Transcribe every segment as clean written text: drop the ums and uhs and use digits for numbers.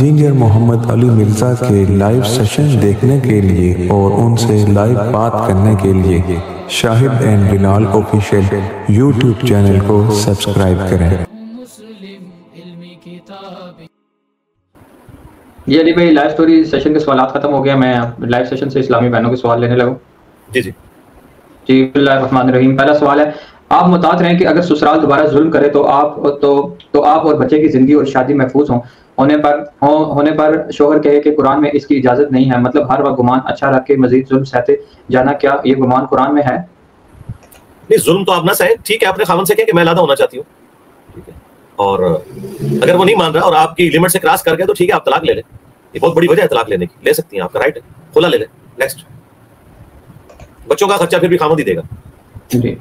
Engineer محمد علی مرزا کے live session دیکھنے کے لیے اور ان سے لائیو بات کرنے کے لیے Shahid and Bilal official YouTube channel کو سبسکرائب کریں۔ جی علی بھائی، لائیو سٹوری سیشن کے سوالات ختم ہو گیا، میں لائیو سیشن سے اسلامی بہنوں کے سوال لینے لگوں۔ جی بسم اللہ الرحمن الرحیم۔ پہلا سوال ہے، آپ مطاعت رہیں کہ اگر سسرال دوبارہ ظلم کرے تو آپ اور بچے کی زندگی اور شادی محفوظ ہونے پر شوہر کہے کہ قرآن میں اس کی اجازت نہیں ہے، مطلب ہر وقت گمان اچھا رکھ کے مزید ظلم سہتے جانا، کیا یہ گمان قرآن میں ہے؟ نہیں، ظلم تو آپ نہ سہیں، ٹھیک ہے، اپنے خاوند سے کہیں کہ میں علیحدہ ہونا چاہتی ہوں، ٹھیک ہے، اور اگر وہ نہیں مان رہا اور آپ کی لمٹ سے کراس کر گئے تو ٹھیک ہے، آپ طلاق لے لیں، یہ بہت بڑی وجہ ہے طلاق لینے کی، لے سکتی ہیں، آپ کا رائٹ ہے، کھلا لے لیں۔ نیکسٹ، بچوں کا خرچہ پھر بھی خاوند ہی دے گا۔ جی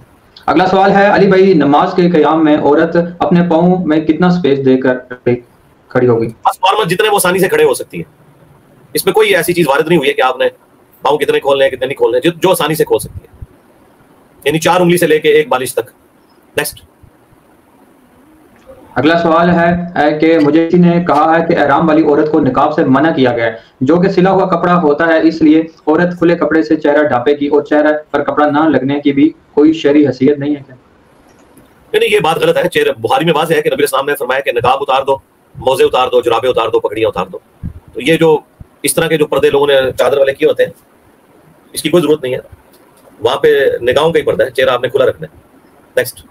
اگلا سوال ہے، علی بھائی نماز کے قیام میں عورت اپنے پاؤں میں کتنا سپیس دے کر کھڑی ہوگی؟ بس نارمل جتنے وہ آسانی سے کھڑے ہو سکتی ہے، اس میں کوئی ایسی چیز وارد نہیں ہوئی ہے کہ آپ نے پاؤں کتنے کھولنے ہیں کتنے نہیں کھولنے ہیں، جو آسانی سے کھول سکتی ہے، یعنی 4 انگلی سے لے کے 1 بالش تک۔ نیکسٹ، اگلا سوال ہے کہ مجھے کسی نے کہا ہے کہ احرام والی عورت کو نقاب سے منع کیا گیا ہے، جو کہ سلا ہوا کپڑا ہوتا ہے، اس لیے عورت کھلے کپڑے سے چہرہ ڈھانپے گی اور چہرہ پر کپڑا نہ لگنے کی بھی کوئی شرعی حیثیت نہیں ہے کیا؟ نہیں، یہ بات غلط ہے۔ چہرہ بخاری میں واضح ہے کہ نبی السلام نے فرمایا کہ نقاب اتار دو، موزے اتار دو، جرابیں اتار دو، پگڑیاں اتار دو۔ تو یہ جو اس طرح کے جو پردے لوگوں نے چادر والے کیے ہوتے ہیں، اس کی کوئی ضرورت نہیں ہے، وہاں پہ نگاہوں کا ہی پردہ ہے، چہرہ آپ نے کھلا رکھنا ہے۔ نیکسٹ،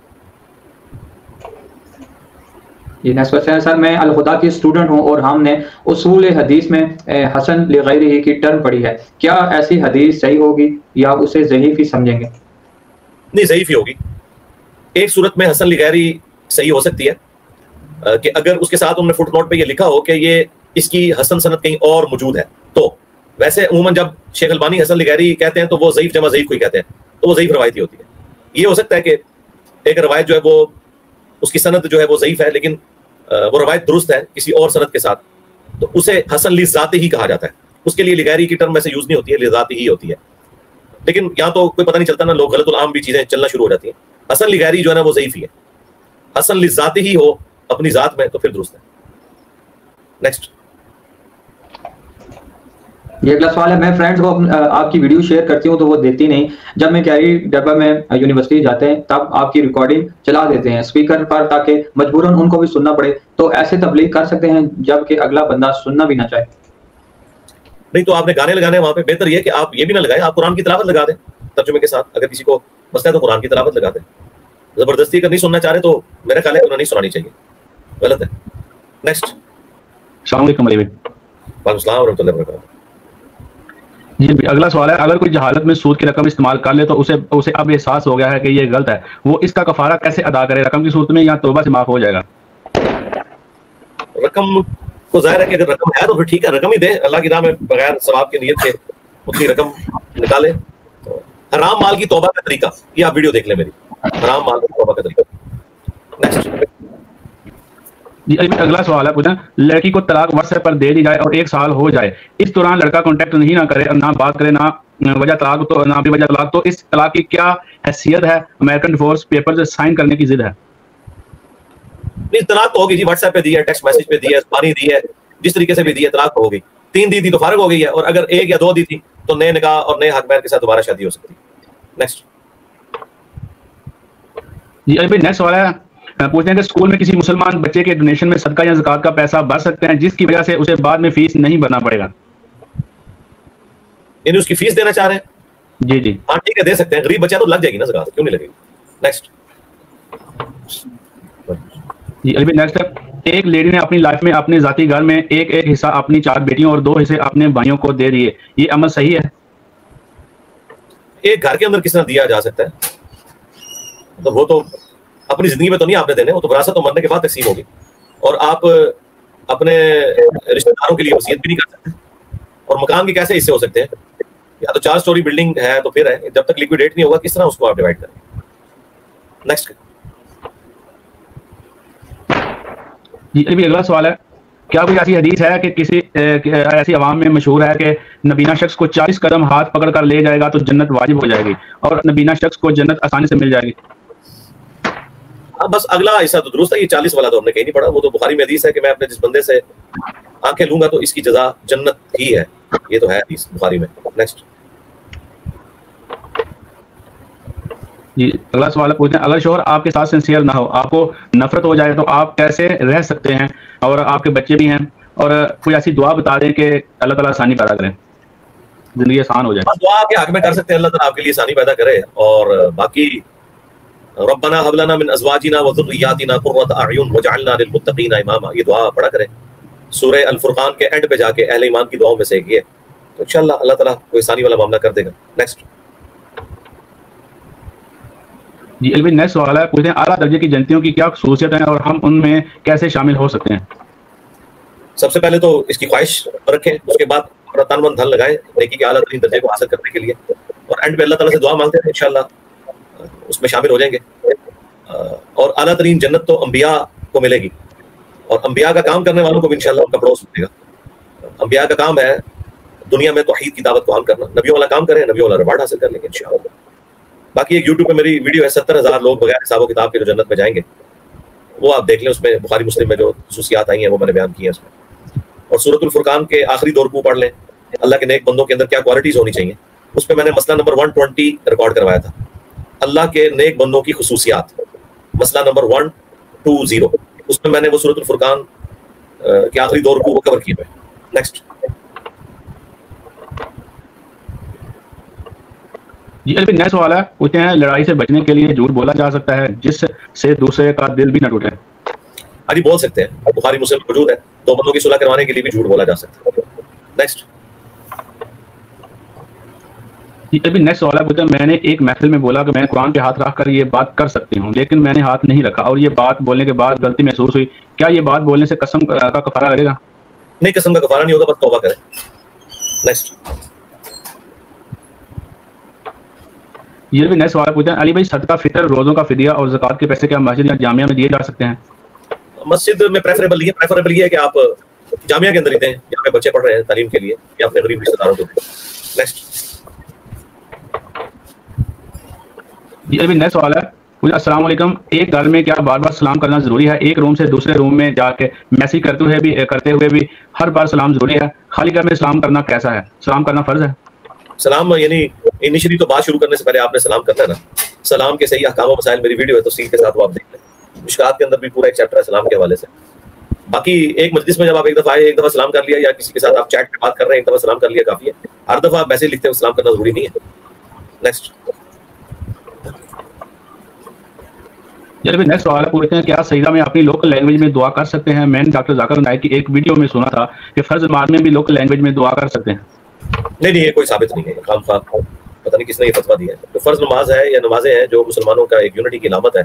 یہ نیکسٹ کوسچن ہے، سر میں الخدا کی اسٹوڈنٹ ہوں اور ہم نے اصول حدیث میں حسن لغیرہ کی ٹرم پڑھی ہے، کیا ایسی حدیث صحیح ہوگی یا اسے ضعیف ہی سمجھیں گے؟ نہیں، ضعیف ہی ہوگی۔ ایک صورت میں حسن لغیری صحیح ہو سکتی ہے کہ اگر اس کے ساتھ انہوں نے فٹ نوٹ پہ یہ لکھا ہو کہ یہ اس کی حسن سند کہیں اور موجود ہے، تو ویسے عموماً جب شیخ البانی حسن لغیری کہتے ہیں تو وہ ضعیف جمع ضعیف کو ہی کہتے ہیں، تو وہ ضعیف روایت ہی ہوتی ہے۔ یہ ہو سکتا ہے کہ ایک روایت جو ہے وہ اس کی سند جو ہے وہ ضعیف ہے، لیکن وہ روایت درست ہے کسی اور سند کے ساتھ، تو اسے حسن لذات ہی کہا جاتا ہے۔ اس کے لیے لغیری کی ٹرم ویسے یوز نہیں ہوتی ہے، لذات ہی ہوتی ہے، لیکن یہاں تو کوئی پتہ نہیں چلتا نا، لوگ غلط العام بھی چیزیں چلنا شروع ہو جاتی ہیں۔ حسن لغیری جو ہے نا وہ ضعیف ہی ہے، حسن لذات ہی ہو اپنی ذات میں تو پھر درست ہے۔ نیکسٹ، یہ اگلا سوال ہے، میں فرینڈز کو آپ کی ویڈیو شیئر کرتی ہوں تو وہ دیتی نہیں، جب میں کیری ڈبہ میں یونیورسٹی جاتے ہیں تب آپ کی ریکارڈنگ چلا دیتے ہیں اسپیکر پر تاکہ مجبوراً ان کو بھی سننا پڑے، تو ایسے تبلیغ کر سکتے ہیں جب کہ اگلا بندہ سننا بھی نہ چاہے؟ نہیں، تو آپ نے گانے لگانے وہاں پہ، بہتر یہ کہ آپ یہ بھی نہ لگائیں، آپ قرآن کی تلاوت لگا دیں ترجمے کے ساتھ۔ اگر کسی کو مسئلہ ہے تو قرآن کی تلاوت لگا دیں، زبردستی اگر نہیں سننا چاہ رہے تو میرا خیال ہے انہیں نہیں سنانی چاہیے، غلط ہے۔ نیکسٹ، السلام علیکم علی بھائی۔ وعلیکم السلام ورحمۃ اللہ وبرکاتہ۔ جی اگلا سوال ہے، اگر کوئی جہالت میں سود کی رقم استعمال کر لے تو اسے اب احساس ہو گیا ہے کہ یہ غلط ہے، وہ اس کا کفارہ کیسے ادا کرے؟ رقم کی صورت میں یا توبہ سے معاف ہو جائے گا؟ رقم کو ظاہر ہے کہ اگر رقم ہے تو پھر ٹھیک ہے، رقم ہی دے اللہ کی راہ میں، بغیر ثواب کی نیت کے اتنی رقم نکالے۔ حرام مال کی توبہ کا طریقہ، یہ آپ ویڈیو دیکھ لیں میری، حرام مال کی توبہ کا طریقہ۔ نیکسٹ، جی اگلا سوال ہے، پوچھیں لڑکی کو طلاق واٹس ایپ پر دے دی جائے اور 1 سال ہو جائے، اس دوران لڑکا کانٹیکٹ نہیں نہ کرے، نہ بات کرے، نہ وجہ طلاق تو نہ بھی وجہ طلاق، تو اس طلاق کی کیا حیثیت ہے؟ امریکن ڈیورس پیپر سائن کرنے کی ضد ہے؟ نہیں، طلاق تو ہوگی جی، واٹس ایپ پہ دی ہے، ٹیکسٹ میسج پہ دی ہے، پانی دی ہے، جس طریقے سے بھی دی ہے طلاق تو ہوگی۔ 3 دی تھی تو فارغ ہو گئی ہے، اور اگر 1 یا 2 دی تھی تو نئے نکاح اور نئے حق مہر کے ساتھ دوبارہ شادی ہو سکتی ہے۔ نیکسٹ، جی ابھی نیکسٹ سوال ہے، پوچھتے ہیں کہ اسکول میں کسی مسلمان بچے کے ڈونیشن میں صدقہ یا زکوٰۃ کا پیسہ بھر سکتے ہیں جس کی وجہ سے اسے بعد میں فیس نہیں بھرنا پڑے گا؟ یعنی اس کی فیس دینا چاہ رہے ہیں؟ جی ہاں ٹھیک ہے، دے سکتے ہیں، غریب بچہ تو لگ جائے گی نا زکوٰۃ، کیوں نہیں لگے گی؟ نیکسٹ، جی ابھی نیکسٹ ہے، ایک لیڈی نے اپنی لائف میں اپنے ذاتی گھر میں ایک حصہ اپنی 4 بیٹیوں اور 2 حصے اپنے بھائیوں کو دے دیے، یہ عمل صحیح ہے؟ ایک گھر کے اندر کس طرح دیا جا سکتا ہے؟ تو وہ تو اپنی زندگی میں تو نہیں آپ نے دینے، وہ تو وراثت تو مرنے کے بعد تقسیم ہوگی، اور آپ اپنے رشتہ داروں کے لیے وصیت بھی نہیں کر سکتے، اور مکان کے کیسے حصے ہو سکتے ہیں؟ یا تو 4 سٹوری بلڈنگ ہے تو پھر ہے، جب تک لیکویڈیٹ نہیں ہوگا کس طرح اس کو آپ ڈیوائڈ کریں؟ نیکسٹ، جی ابھی اگلا سوال ہے، کیا کوئی ایسی حدیث ہے کہ کسی ایسی عوام میں مشہور ہے کہ نبینہ شخص کو 40 قدم ہاتھ پکڑ کر لے جائے گا تو جنت واجب ہو جائے گی، اور نبینہ شخص کو جنت آسانی سے مل جائے گی؟ ہاں بس اگلا حصہ تو درست ہے، یہ 40 والا تو ہم نے کہیں نہیں پڑھا، وہ تو بخاری میں حدیث ہے کہ میں اپنے جس بندے سے آنکھیں لوں گا تو اس کی جزا جنت ہی ہے، یہ تو ہے حدیث بخاری میں. نیکسٹ. جی اگلا سوال پوچھتے ہیں، اگر شوہر آپ کے ساتھ سنسیئر نہ ہو، آپ کو نفرت ہو جائے تو آپ کیسے رہ سکتے ہیں، اور آپ کے بچے بھی ہیں، اور کوئی ایسی دعا بتا دیں کہ اللہ تعالیٰ آسانی پیدا کریں، زندگی آسان ہو جائے. دعا آپ کے حق میں کر سکتے ہیں، اللہ تعالیٰ آپ کے لیے آسانی پیدا کرے. اور باقی ربنا هب لنا من ازواجنا وذرياتنا قرة اعین واجعلنا للمتقین اماما، یہ دعا پڑھا کریں سورہ الفرقان کے اینڈ پہ جا کے، اہل ایمان کی دعاؤں میں سے ایک یہ، تو انشاءاللہ اللہ تعالیٰ کوئی آسانی والا معاملہ کر دے گا. نیکسٹ. جی علمی نیکسٹ سوال ہے، پوچھتے ہیں اعلیٰ درجے کی جنتیوں کی کیا خصوصیت ہیں اور ہم ان میں کیسے شامل ہو سکتے ہیں؟ سب سے پہلے تو اس کی خواہش رکھیں، اس کے بعد اپنا تن من دھن لگائیں نیکی کے اعلیٰ ترین درجے کو حاصل کرنے کے لیے، اور اینڈ پہ اللہ تعالیٰ سے دعا مانگتے ہیں انشاءاللہ اس میں شامل ہو جائیں گے. اور اعلیٰ ترین جنت تو انبیاء کو ملے گی، اور انبیاء کا کام کرنے والوں کو بھی انشاءاللہ ان کا پڑوس ملے گا. انبیاء کا کام ہے دنیا میں توحید کی دعوت کو عام کرنا، نبیوں والا کام کریں، نبیوں والا ریوارڈ حاصل کر لیں گے انشاءاللہ. باقی ایک یوٹیوب پہ میری ویڈیو ہے 70,000 لوگ بغیر حساب و کتاب کے جو جنت میں جائیں گے، وہ آپ دیکھ لیں، اس میں بخاری مسلم میں جو خصوصیات آئی ہیں وہ میں نے بیان کی ہیں اس میں. اور سورۃ الفرقان کے آخری دو رکوع پڑھ لیں، اللہ کے نیک بندوں کے اندر کیا کوالٹیز ہونی چاہیے، اس پہ میں نے مسئلہ نمبر 120 ریکارڈ کروایا تھا، اللہ کے نیک بندوں کی خصوصیات، مسئلہ نمبر 120، اس میں نے وہ سورۃ الفرقان کے آخری دو رکوع کو کور کیے ہوئے. نیکسٹ. جی نیکسٹ سوال ہے، پوچھتے ہیں لڑائی سے بچنے کے لیے جھوٹ بولا جا سکتا ہے جس سے دوسرے کا دل بھی نہ ٹوٹے؟ ہاں جی بول سکتے ہیں، بخاری مسلم موجود ہے، دو بندوں کی صلح کروانے کے لیے بھی جھوٹ بولا جا سکتا ہے. نیکسٹ. جی ابھی نیکسٹ سوال ہے، پوچھتے ہیں میں نے ایک محفل میں بولا کہ میں قرآن پہ ہاتھ رکھ کر یہ بات کر سکتی ہوں، لیکن میں نے ہاتھ نہیں رکھا اور یہ بات بولنے کے بعد غلطی محسوس ہوئی، کیا یہ بات بولنے سے قسم کا کفارہ لگے گا؟ نہیں، قسم کا کفارہ نہیں ہوگا، بس توبہ کریں. نیکسٹ. یہ بھی نئے سوال پوچھتے ہیں، علی بھائی صدقہ فطر، روزوں کا فدیہ اور زکوٰۃ کے پیسے کیا مسجد یا جامعہ میں دیے جا سکتے ہیں؟ مسجد میں پریفریبل یہ ہے کہ آپ جامعہ کے اندر ہی دیں، جہاں پہ بچے پڑھ رہے ہیں تعلیم کے لیے، یا اپنے غریب رشتہ داروں کو دیں. نیکسٹ. یہ بھی نئے سوال ہے، السلام علیکم، ایک گھر میں کیا بار بار سلام کرنا ضروری ہے؟ ایک روم سے دوسرے روم میں جا کے میسج کرتے ہوئے بھی ہر بار سلام ضروری ہے؟ خالی گھر میں سلام کرنا کیسا ہے؟ سلام کرنا فرض ہے؟ سلام یعنی انیشلی تو بات شروع کرنے سے پہلے آپ نے سلام کرنا ہے نا. سلام کے صحیح احکام و مسائل میری ویڈیو ہے تفصیل کے ساتھ، وہ آپ دیکھ لیں، مشکات کے اندر بھی پورا ایک چیپٹر ہے سلام کے حوالے سے. باقی ایک مجلس میں جب آپ ایک دفعہ آئے، ایک دفعہ سلام کر لیا، یا کسی کے ساتھ آپ چیٹ پہ بات کر رہے ہیں ایک دفعہ سلام کر لیا کافی ہے. ہر دفعہ آپ میسج لکھتے ہیں سلام کرنا ضروری نہیں ہے. نیکسٹ. چلیے نیکسٹ سوال ہے، پوچھتے ہیں کیا سجدہ میں اپنی لوکل لینگویج میں دعا کر سکتے ہیں؟ میں نے ڈاکٹر ذاکر نائک کی ایک ویڈیو میں سنا تھا کہ فرض نماز میں بھی لوکل لینگویج میں دعا کر سکتے ہیں. نہیں یہ کوئی ثابت نہیں ہے، خام خواہ پتہ نہیں کس نے یہ فتویٰ دیا ہے. جو فرض نماز ہے یا نمازیں ہیں جو مسلمانوں کا ایک یونٹی کی علامت ہے،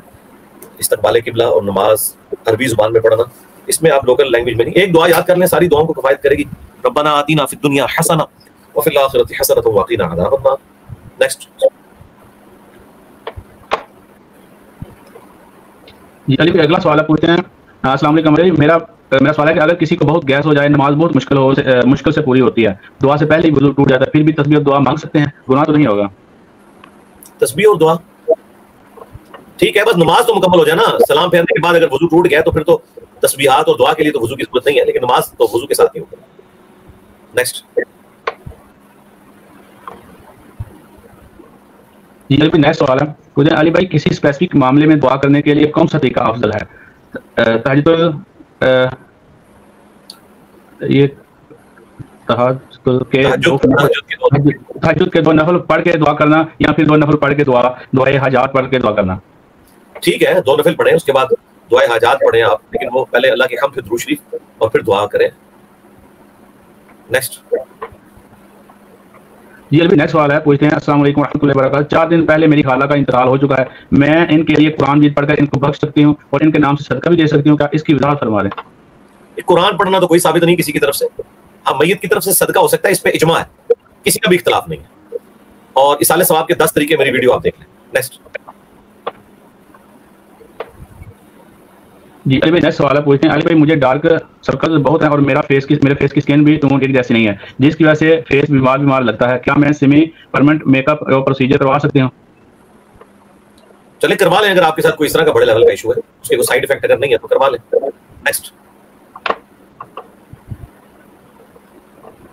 استقبال قبلہ اور نماز عربی زبان میں پڑھنا، اس میں آپ لوکل لینگویج میں نہیں. ایک دعا یاد کر لیں، ساری دعاؤں کو کفایت کرے گی. ربنا آتینا فی الدنیا حسنہ وفی الآخرۃ حسنۃ وقنا عذاب النار. نیکسٹ. جی علی اگلا سوال ہے، پوچھتے ہیں السلام علیکم علی، میرا سوال ہے کہ اگر کسی کو بہت گیس ہو جائے، نماز بہت مشکل سے پوری ہوتی ہے، دعا سے پہلے ہی وضو ٹوٹ جاتا ہے، پھر بھی تسبیح اور دعا مانگ سکتے ہیں؟ گناہ تو نہیں ہوگا؟ تسبیح اور دعا ٹھیک ہے، بس نماز تو مکمل ہو جائے نا. سلام پھیرنے کے بعد اگر وضو ٹوٹ گیا تو پھر تو تسبیحات اور دعا کے لیے تو وضو کی ضرورت نہیں ہے، لیکن نماز تو وضو کے ساتھ ہی ہوگا. نیکسٹ. جی علی نیکسٹ سوال ہے، پوچھتے ہیں علی بھائی کسی اسپیسیفک معاملے میں دعا کرنے کے لیے کون سا طریقہ افضل ہے؟ تہجد کے 2 نفل پڑھ کے دعا کرنا یا پھر 2 نفل پڑھ کے دعائے حاجات پڑھ کے دعا کرنا؟ ٹھیک ہے، 2 نفل پڑھیں، اس کے بعد دعائے حاجات پڑھیں آپ، لیکن وہ پہلے اللہ کی حمد، پھر درود شریف، اور پھر دعا کریں. نیکسٹ. جی ابھی نیکسٹ سوال ہے، پوچھتے ہیں السلام علیکم ورحمۃ اللہ وبرکاتہ، 4 دن پہلے میری خالہ کا انتقال ہو چکا ہے، میں ان کے لیے قرآن مجید پڑھ کر ان کو بخش سکتی ہوں اور ان کے نام سے صدقہ بھی دے سکتی ہوں، کیا اس کی وضاحت فرما دیں؟ قرآن پڑھنا تو کوئی ثابت نہیں کسی کی طرف سے. ہاں میت کی طرف سے صدقہ ہو سکتا ہے، اس پہ اجماع ہے، کسی کا بھی اختلاف نہیں ہے. اور اصالہ ثواب کے 10 طریقے میری ویڈیو آپ دیکھ لیں. نیکسٹ. جی علی بھائی نیکسٹ سوال ہے، پوچھتے ہیں علی بھائی مجھے ڈارک سرکل بہت ہیں اور میرے فیس کی اسکن بھی تمہوں ایک جیسی نہیں ہے، جس کی وجہ سے فیس بیمار لگتا ہے، کیا میں semi permanent make up procedure کروا سکتی ہوں؟ چلے کروا لیں اگر آپ کے ساتھ کوئی اس طرح کا بڑے لیول کا ایشو ہے, اس کے کوئی سائڈ افیکٹ اگر نہیں ہے تو کروا لیں. نیکسٹ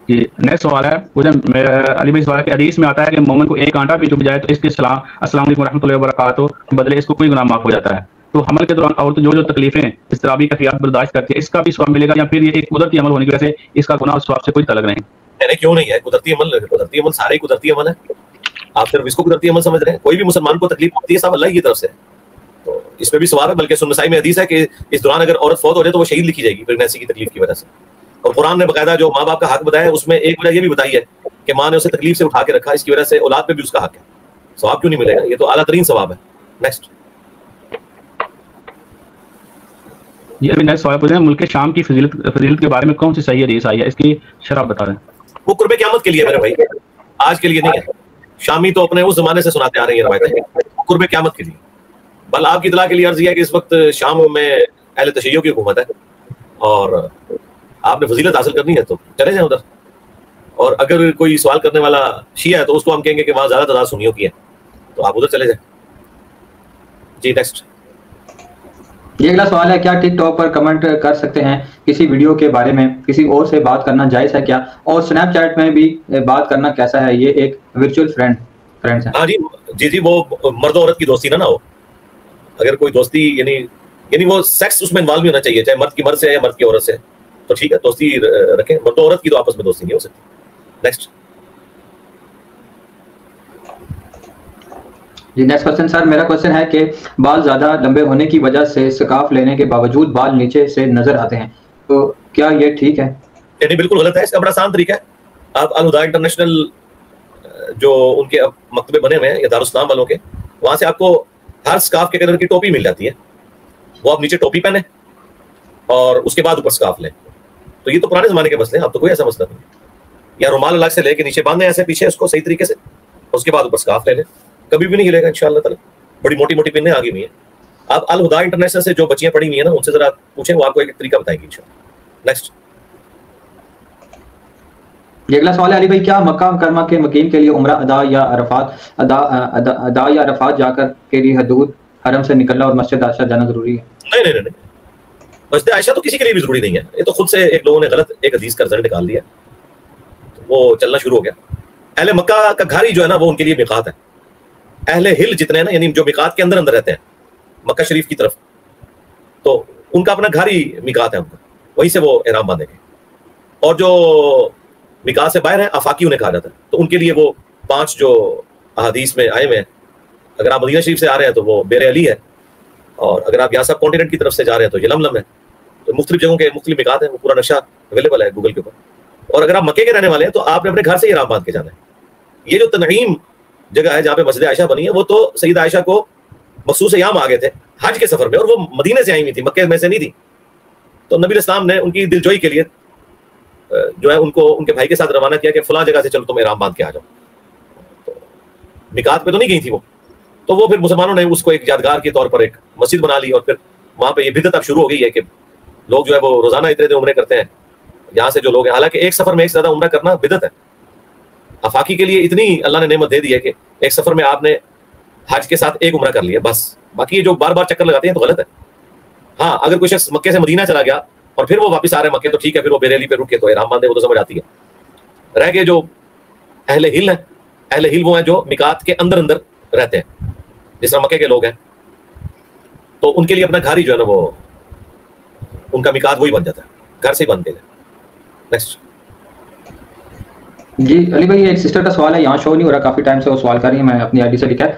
جی نیکسٹ سوال ہے علی بھائی سوال ہے کہ حدیث میں آتا ہے کہ مومن کو ایک کانٹا بھی چبھ جائے تو اس کے السلام علیکم ورحمۃ اللہ وبرکاتہ بدلے اس کو کوئی گناہ معاف ہو جاتا ہے. تو حمل کے دوران عورت جو تکلیفیں اضطرابی کیفیات برداشت کرتی ہے اس کا بھی ثواب ملے گا یا پھر یہ ایک قدرتی عمل ہونے کی وجہ سے اس کا گناہ اور ثواب سے کوئی تعلق نہیں؟ یعنی کیوں نہیں ہے؟ قدرتی عمل سارے قدرتی عمل ہے. آپ صرف اس کو قدرتی عمل سمجھ رہے ہیں؟ کوئی بھی مسلمان کو تکلیف ہوتی ہے سب اللہ کی طرف سے, تو اس میں بھی ثواب ہے. بلکہ سنن نسائی میں حدیث ہے کہ اس دوران اگر عورت فوت ہو جائے تو وہ شہید لکھی جائے گی پریگنینسی کی تکلیف کی وجہ سے. اور قرآن نے باقاعدہ جو ماں باپ کا حق بتایا ہے اس میں ایک وجہ یہ بھی بتائی ہے کہ ماں نے اسے تکلیف سے اٹھا کے رکھا, اس کی وجہ سے اولاد پہ بھی اس کا حق ہے. ثواب کیوں نہیں ملے گا؟ یہ تو اعلیٰ ترین ثواب ہے. نیکسٹ یہ ابھی نیکسٹ سوال پوچھ رہے ہیں ملک شام کی فضیلت کے بارے میں کون سی صحیح حدیث آئی ہے, اس کی شرح بتا دیں. وہ قرب قیامت کے لیے میرے بھائی, آج کے لیے نہیں ہے. شامی تو اپنے اس زمانے سے سناتے آ رہی ہیں روایتیں, قرب قیامت کے لیے. بل آپ کی اطلاع کے لیے عرض یہ ہے کہ اس وقت شام میں اہل تشیع کی حکومت ہے اور آپ نے فضیلت حاصل کرنی ہے تو چلے جائیں ادھر. اور اگر کوئی سوال کرنے والا شیعہ ہے تو اس کو ہم کہیں گے کہ وہاں زیادہ تعداد سنیوں کی ہے, تو آپ ادھر چلے جائیں. جی نیکسٹ. یہ اگلا سوال ہے, کیا ٹک ٹاک پر کمنٹ کر سکتے ہیں کسی ویڈیو کے بارے میں؟ کسی اور سے بات کرنا جائز ہے کیا؟ اور سنیپ چیٹ میں بھی بات کرنا کیسا ہے؟ یہ ایک ورچوئل فرینڈز ہیں. ہاں جی وہ مرد عورت کی دوستی نہ ہو. اگر کوئی دوستی یعنی وہ سیکس اس میں انوالو نہیں ہونا چاہیے, چاہے مرد کی مرد سے ہے یا مرد کی عورت سے, تو ٹھیک ہے دوستی رکھیں. مرد عورت کی تو آپس میں دوستی نہیں ہو سکتی. نیکسٹ جی نیکسٹ کوشچن سر, میرا کوشچن ہے کہ بال زیادہ لمبے ہونے کی وجہ سے سکارف لینے کے باوجود بال نیچے سے نظر آتے ہیں, تو کیا یہ ٹھیک ہے؟ یعنی بالکل غلط ہے. اس کا بڑا آسان طریقہ ہے, آپ الہدی انٹرنیشنل جو ان کے مکتبے بنے ہوئے ہیں یا دارالاسلام والوں کے, وہاں سے آپ کو ہر سکارف کے کلر کی ٹوپی مل جاتی ہے. وہ آپ نیچے ٹوپی پہنیں اور اس کے بعد اوپر سکارف لیں. تو یہ تو پرانے زمانے کے مسئلے ہیں, اب تو کوئی ایسا مسئلہ نہیں. یا رومال الگ سے لے کے نیچے باندھیں ایسے پیچھے اس کو صحیح طریقے سے, اس کے بعد اوپر سکارف لے لیں. کبھی بھی نہیں ہلے گا انشاءاللہ تعالی. بڑی موٹی موٹی پنیں آگی ہوئی ہیں. آپ الہدی انٹرنیشنل سے جو بچیاں پڑھی ہوئی ہیں نا ان سے ذرا پوچھیں, وہ آپ کو ایک طریقہ بتائیں گی انشاءاللہ. نیکسٹ. یہ اگلا سوال ہے علی بھائی, کیا مکہ مکرمہ کے مقیم کے لیے عمرہ ادا یا عرفات جا کر کے لیے حدود حرم سے نکلنا اور مسجد عائشہ جانا ضروری ہے؟ نہیں. مسجد عائشہ تو کسی کے لیے بھی ضروری نہیں ہے. یہ تو خود سے ایک لوگوں نے غلط ایک حدیث کا رزلٹ نکال دیا, وہ چلنا شروع ہو گیا. اہل مکہ کا گھر ہی جو ہے نا وہ ان کے لیے میقات ہے. اہل ہل جتنے ہیں نا, یعنی جو میقات کے اندر رہتے ہیں مکہ شریف کی طرف, تو ان کا اپنا گھر ہی میقات ہے ان کا, وہیں سے وہ احرام باندھیں گے. اور جو میقات سے باہر ہیں آفاقی انہیں کہا جاتا ہے. تو ان کے لیے وہ 5 جو احادیث میں آئے ہوئے ہیں, اگر آپ مدینہ شریف سے آ رہے ہیں تو وہ بیر علی ہے, اور اگر آپ یہاں سب کانٹیننٹ کی طرف سے جا رہے ہیں تو یلملم ہے. تو مختلف جگہوں کے مختلف میقات ہیں, وہ پورا نقشہ اویلیبل ہے گوگل کے اوپر. اور اگر آپ مکے کے رہنے والے ہیں تو آپ نے اپنے گھر سے ہی احرام باندھ کے جانا ہے. یہ جو تنعیم جگہ ہے جہاں پہ مسجد عائشہ بنی ہے, وہ تو سیدہ عائشہ کو مخصوص ایام آ گئے تھے حج کے سفر میں, اور وہ مدینے سے آئی ہوئی تھی, مکے میں سے نہیں تھی. تو نبی الاسلام نے ان کی دلجوئی کے لیے جو ہے ان کو ان کے بھائی کے ساتھ روانہ کیا کہ فلاں جگہ سے چلو تم احرام باندھ کے آ جاؤ. تو میقات پہ تو نہیں گئی تھی وہ, تو وہ پھر مسلمانوں نے اس کو ایک یادگار کے طور پر ایک مسجد بنا لی, اور پھر وہاں پہ یہ بدعت اب شروع ہو گئی ہے کہ لوگ جو ہے وہ روزانہ اتنے عمرے کرتے ہیں یہاں سے جو لوگ ہیں. حالانکہ ایک سفر میں ایک سے زیادہ عمرہ کرنا بدعت ہے. افاقی کے لیے اتنی اللہ نے نعمت دے دی ہے کہ ایک سفر میں آپ نے حج کے ساتھ ایک عمرہ کر لیا بس. باقی یہ جو بار بار چکر لگاتے ہیں تو غلط ہے. ہاں اگر کوئی شخص مکے سے مدینہ چلا گیا اور پھر وہ واپس آ رہے ہیں مکے, تو ٹھیک ہے, پھر وہ بیر علی پہ رک کے تو احرام باندھے, وہ تو سمجھ آتی ہے. رہ کے جو اہل ہل ہیں, اہل ہل وہ ہیں جو میقات کے اندر رہتے ہیں, جس طرح مکے کے لوگ ہیں, تو ان کے لیے اپنا گھر ہی جو ہے نا وہ ان کا میقات وہی بن جاتا ہے, گھر سے ہی بن دے گا. نیکسٹ. جی علی بھائی, ایک سسٹر کا سوال ہے, یہاں شو نہیں ہو رہا, کافی ٹائم سے وہ سوال کر رہی ہیں, میں اپنی آئی ڈی سے لکھا ہے.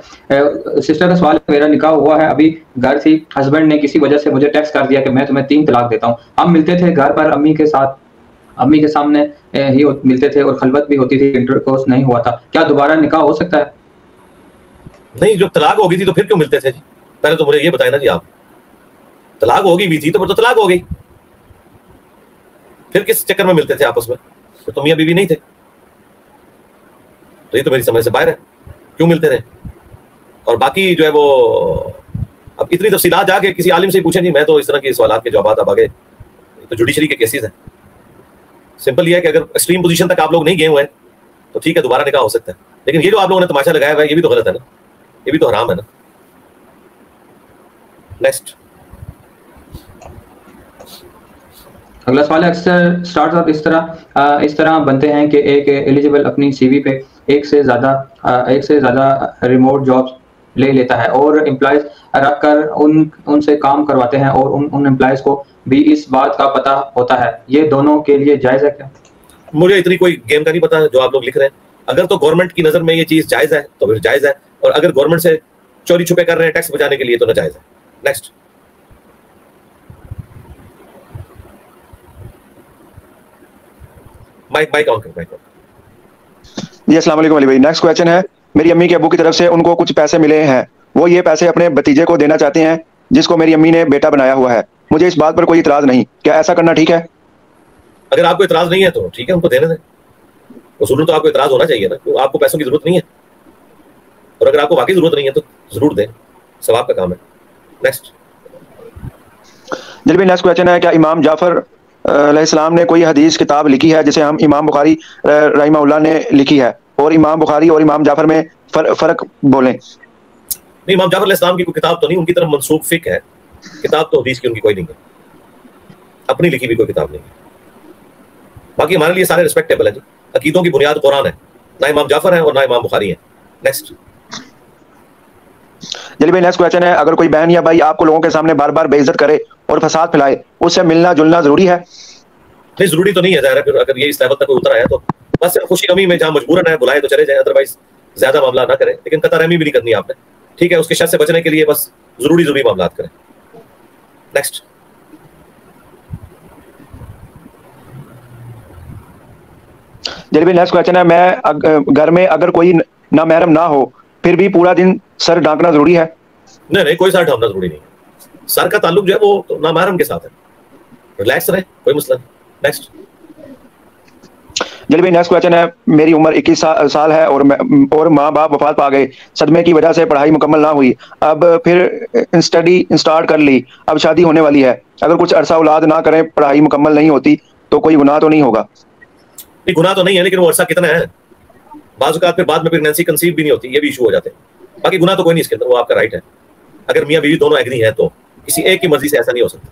سسٹر کا سوال ہے, میرا نکاح ہوا ہے, ابھی گھر تھی, ہسبینڈ نے کسی وجہ سے مجھے ٹیکسٹ کر دیا کہ میں تمہیں 3 طلاق دیتا ہوں. ہم ملتے تھے گھر پر امی کے ساتھ, امی کے سامنے ہی ملتے تھے, اور خلوت بھی ہوتی تھی, انٹرکورس نہیں ہوا تھا. کیا دوبارہ نکاح ہو سکتا ہے؟ نہیں, جو طلاق ہو گئی تھی تو پھر کیوں ملتے تھے جی؟ پہلے تو مجھے یہ بتائیں نا جی, آپ طلاق ہو گئی بھی تھی تو پھر تو طلاق ہو گئی, پھر کس چکر میں ملتے تھے آپس میں؟ تو میاں بیوی نہیں تھے. تو یہ تو میری سمجھ سے باہر ہے, کیوں ملتے رہے؟ اور باقی جو ہے وہ اب اتنی تفصیلات جا کے کسی عالم سے ہی پوچھیں جی, میں تو اس طرح کے سوالات کے جوابات اب آگے تو جوڈیشری کے کیسز ہیں. سمپل یہ ہے کہ اگر ایکسٹریم پوزیشن تک آپ لوگ نہیں گئے ہوئے ہیں تو ٹھیک ہے, دوبارہ نکاح ہو سکتا ہے. لیکن یہ جو آپ لوگوں نے تماشا لگایا ہوا ہے یہ بھی تو غلط ہے نا, یہ بھی تو حرام ہے نا. نیکسٹ. اگلا سوال ہے، اکثر اسٹارٹ اپ اس طرح بنتے ہیں کہ ایک ایلیجیبل اپنی سی وی پہ ایک سے زیادہ ریموٹ جابس لے لیتا ہے اور امپلائز رکھ کر ان سے کام کرواتے ہیں اور ان امپلائز کو بھی اس بات کا پتہ ہوتا ہے. یہ دونوں کے لیے جائز ہے کیا؟ مجھے اتنی کوئی گیم کا نہیں پتا جو آپ لوگ لکھ رہے ہیں. اگر تو گورنمنٹ کی نظر میں یہ چیز جائز ہے تو پھر جائز ہے, اور اگر گورنمنٹ سے چوری چھپے کر رہے ہیں ٹیکس بچانے کے لیے تو ناجائز ہے. نیکسٹ. مائک آن کر. جی السلام علیکم علی بھائی. نیکسٹ کویشچن ہے, میری امی کے ابو کی طرف سے ان کو کچھ پیسے ملے ہیں, وہ یہ پیسے اپنے بھتیجے کو دینا چاہتے ہیں جس کو میری امی نے بیٹا بنایا ہوا ہے. مجھے اس بات پر کوئی اعتراض نہیں, کیا ایسا کرنا ٹھیک ہے؟ اگر آپ کو اعتراض نہیں ہے تو ٹھیک ہے, ان کو دینے دیں. اصول تو آپ کو اعتراض ہونا چاہیے نا, آپ کو پیسوں کی ضرورت نہیں ہے, اور اگر آپ کو واقعی ضرورت نہیں ہے تو ضرور دیں, ثواب کا کام ہے. نیکسٹ. جی بھائی نیکسٹ کویشچن ہے, کیا امام جعفر علیہ السلام نے کوئی حدیث کتاب لکھی ہے جسے ہم امام بخاری رحمہ اللہ نے لکھی ہے, اور امام بخاری اور امام جعفر میں فرق بولیں؟ نہیں, امام جعفر علیہ السلام کی کوئی کتاب تو نہیں, ان کی طرف منسوب فقہ ہے. کتاب تو حدیث کی ان کی کوئی نہیں ہے, اپنی لکھی بھی کوئی کتاب نہیں ہے. باقی ہمارے لیے سارے ریسپیکٹیبل ہیں جی. عقیدوں کی بنیاد قرآن ہے, نہ امام جعفر ہیں اور نہ امام بخاری ہیں. نیکسٹ. جلی بھائی نیکسٹ کویشچن ہے, اگر کوئی بہن یا بھائی آپ کو لوگوں کے سامنے بار بار بے عزت کرے اور فساد پھیلائے, اس سے ملنا جلنا ضروری ہے؟ نہیں, ضروری تو نہیں ہے. ظاہر ہے پھر اگر یہ اس لیول تک کوئی اتر آیا تو بس خوشی کمی میں جہاں مجبوراً ہے بلائے تو چلے جائیں, ادروائز زیادہ معاملہ نہ کریں. لیکن قطع رحمی بھی نہیں کرنی آپ نے, ٹھیک ہے. اس کے شر سے بچنے کے لیے بس ضروری معاملات کریں. نیکسٹ. جلی بھائی نیکسٹ کویشچن ہے, میں گھر میں اگر کوئی نامحرم نہ ہو پھر بھی پورا دن سر ڈھانکنا ضروری ہے؟ نہیں, کوئی سر ڈھانکنا ضروری نہیں ہے. سر کا تعلق جو ہے وہ تو نامحرم کے ساتھ ہے, ریلیکس رہیں, کوئی مسئلہ نہیں. نیکسٹ. جلی بھائی نیکسٹ کویشچن ہے, میری عمر 21 سال ہے اور ماں باپ وفات پا گئے, صدمے کی وجہ سے پڑھائی مکمل نہ ہوئی, اب پھر اسٹڈی اسٹارٹ کر لی, اب شادی ہونے والی ہے, اگر کچھ عرصہ اولاد نہ کریں, پڑھائی مکمل نہیں ہوتی تو کوئی گناہ تو نہیں ہوگا؟ نہیں, گناہ تو نہیں ہے, لیکن وہ عرصہ کتنا ہے. بعض اوقات پھر بعد میں پریگنینسی کنسیو بھی نہیں ہوتی, یہ بھی ایشو ہو جاتے ہیں. باقی گناہ تو کوئی نہیں اس کے اندر, وہ آپ کا رائٹ ہے. اگر میاں بیوی دونوں ایگری ہیں تو کسی ایک کی مرضی سے ایسا نہیں ہو سکتا.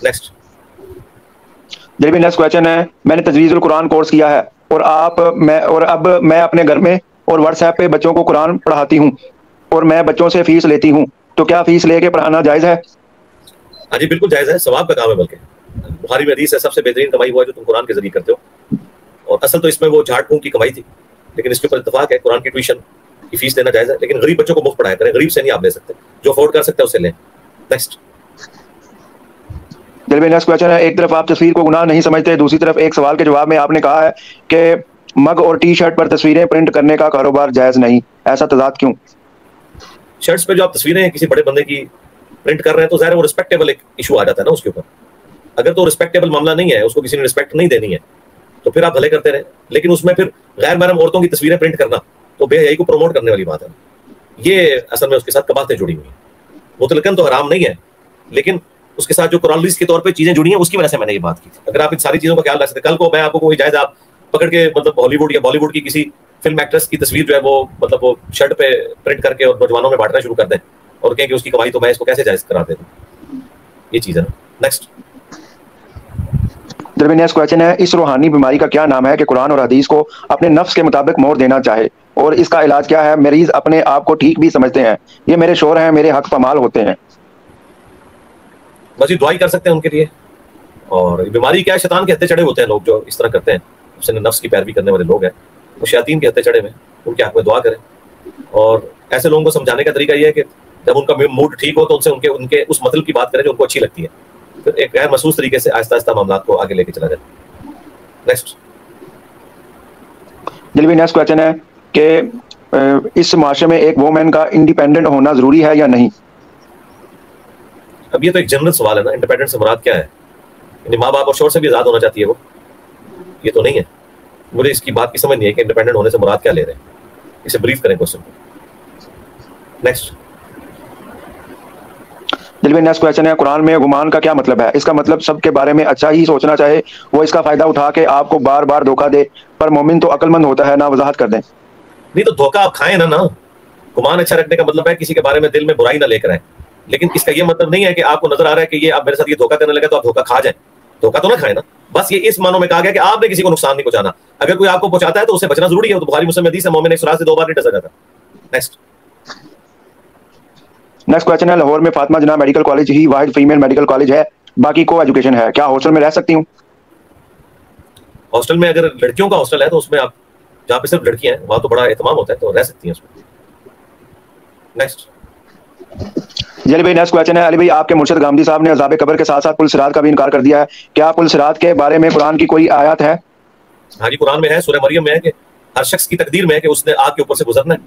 نیکسٹ. جی بھی نیکسٹ کویشچن ہے, میں نے تجویز القرآن کورس کیا ہے اور اب میں اپنے گھر میں اور واٹس ایپ پہ بچوں کو قرآن پڑھاتی ہوں اور میں بچوں سے فیس لیتی ہوں, تو کیا فیس لے کے پڑھانا جائز ہے؟ ہاں جی بالکل جائز ہے, ثواب کا کام ہے. بلکہ بخاری میں حدیث ہے, سب سے بہترین کمائی ہوا ہے جو تم قرآن کے ذریعے کرتے ہو. اور اصل تو اس میں وہ جھاڑ پھونک کی کمائی تھی, لیکن اس کے اوپر اتفاق ہے قرآن کی ٹیوشن کی فیس لینا جائز ہے, لیکن غریب بچوں کو مفت پڑھایا کریں. غریب سے نہیں آپ لے سکتے, جو افورڈ کر سکتے ہیں اسے لیں. نیکسٹ. جی نیکسٹ کویشچن ہے, ایک طرف آپ تصویر کو گناہ نہیں سمجھتے, دوسری طرف ایک سوال کے جواب میں آپ نے کہا ہے کہ مگ اور ٹی شرٹ پر تصویریں پرنٹ کرنے کا کاروبار جائز نہیں, ایسا تضاد کیوں؟ شرٹس پہ جو آپ تصویریں کسی بڑے بندے کی پرنٹ کر رہے ہیں تو ظاہر ہے وہ رسپیکٹیبل ایک ایشو آ جاتا ہے نا اس کے اوپر. اگر تو رسپیکٹیبل معاملہ نہیں ہے, اس کو کسی نے رسپیکٹ نہیں دینی ہے, تو پھر آپ بھلے کرتے رہیں. لیکن اس میں پھر غیر محرم عورتوں کی تصویریں پرنٹ کرنا تو بے حیائی کو پروموٹ کرنے والی بات ہے. یہ اصل میں اس کے ساتھ قباحتیں جڑی ہوئی ہیں. مطلقاً تو حرام نہیں ہے, لیکن اس کے ساتھ جو قرآن کے طور پہ چیزیں جڑی ہیں اس کی وجہ سے میں نے یہ بات کی تھی. اگر آپ ان ساری چیزوں کا خیال رکھ سکتے, کل کو میں آپ کو کوئی جائز آپ پکڑ کے مطلب ہالی ووڈ یا بالی ووڈ کی کسی فلم ایکٹریس کی تصویر جو ہے وہ مطلب وہ شرٹ پہ پرنٹ کر کے اور نوجوانوں میں بانٹنا شروع کر دیں اور کہیں کہ اس کی کمائی تو میں اس کو کیسے جائز کرا دے دوں, یہ چیز ہے نا. نیکسٹ. نیکسٹ کویشچن ہے, اس روحانی بیماری کا کیا نام ہے کہ قرآن اور حدیث کو اپنے نفس کے مطابق موڑ دینا چاہے, اور اس کا علاج کیا ہے؟ مریض اپنے آپ کو ٹھیک بھی سمجھتے ہیں, یہ میرے شوہر ہیں, میرے حق پامال ہوتے ہیں. بس یہ دعائی کر سکتے ہیں ان کے لیے. اور بیماری کیا ہے, شیطان کے ہتھے چڑھے ہوتے ہیں لوگ جو اس طرح کرتے ہیں, نفس کی پیروی کرنے والے لوگ ہیں, وہ شیاطین کے ہتھے چڑھے ہوئے, ان کے حق میں دعا کریں. اور ایسے لوگوں کو سمجھانے کا طریقہ یہ ہے کہ جب ان کا موڈ ٹھیک ہو تو ان سے ان کے اس مطلب کی بات کریں جو ان کو اچھی لگتی ہے, پھر ایک غیر محسوس طریقے سے آہستہ آہستہ معاملات کو آگے لے کے چلا جائے. نیکسٹ. جلوی نیکسٹ کویشچن ہے کہ اس معاشرے میں ایک وومن کا انڈیپینڈنٹ ہونا ضروری ہے یا نہیں؟ اب یہ تو ایک جنرل سوال ہے نا, انڈیپینڈنٹ سے مراد کیا ہے؟ یعنی ماں باپ اور شوہر سے بھی آزاد ہونا چاہتی ہے وہ, یہ تو نہیں ہے. مجھے اس کی بات کی سمجھ نہیں ہے کہ انڈیپینڈنٹ ہونے سے مراد کیا لے رہے ہیں, اسے بریف کریں کوشچن کو. نیکسٹ. جلوی نیکسٹ کویشچن ہے, قرآن میں گمان کا کیا مطلب ہے؟ اس کا مطلب سب کے بارے میں اچھا ہی سوچنا چاہے, وہ اس کا فائدہ اٹھا کے آپ کو بار بار دھوکہ دے, پر مومن تو عقل مند ہوتا ہے نا, وضاحت کر دیں. نہیں تو دھوکہ آپ کھائیں نا. گمان اچھا رکھنے کا مطلب ہے کسی کے بارے میں دل میں برائی نہ لے کر آئیں. لیکن اس کا یہ مطلب نہیں ہے کہ آپ کو نظر آ رہا ہے کہ یہ آپ میرے ساتھ یہ دھوکہ کرنے لگا تو آپ دھوکہ کھا جائیں. دھوکہ تو نہ کھائیں نا. بس یہ اس معنوں میں کہا گیا کہ آپ نے کسی کو نقصان نہیں پہنچانا. اگر کوئی آپ کو پہنچاتا ہے تو اسے بچنا ضروری ہے. تو بخاری مسلم میں حدیث ہے مومن ایک سراغ سے 2 بار نہیں ڈسا جاتا. نیکسٹ کویشچن ہے, لاہور میں فاطمہ جناح میڈیکل کالج ہی واحد فیمیل میڈیکل کالج ہے, باقی کو ایجوکیشن ہے, کیا ہاسٹل میں رہ سکتی ہوں؟ ہاسٹل میں اگر لڑکیوں کا ہاسٹل ہے تو اس میں آپ جہاں پہ صرف لڑکیاں ہیں وہاں تو بڑا اہتمام ہوتا ہے, تو رہ سکتی ہیں اس میں. نیکسٹ. جی علی بھائی نیکسٹ کویشچن ہے, علی بھائی آپ کے مرشد گامدی صاحب نے عذاب قبر کے ساتھ ساتھ پل صراط کا بھی انکار کر دیا ہے, کیا پل صراط کے بارے میں قرآن کی کوئی آیات ہے؟ ہاں جی, قرآن میں ہے, سورہ مریم میں ہے کہ ہر شخص کی تقدیر میں ہے کہ اس نے آگ کے اوپر سے گزرنا ہے.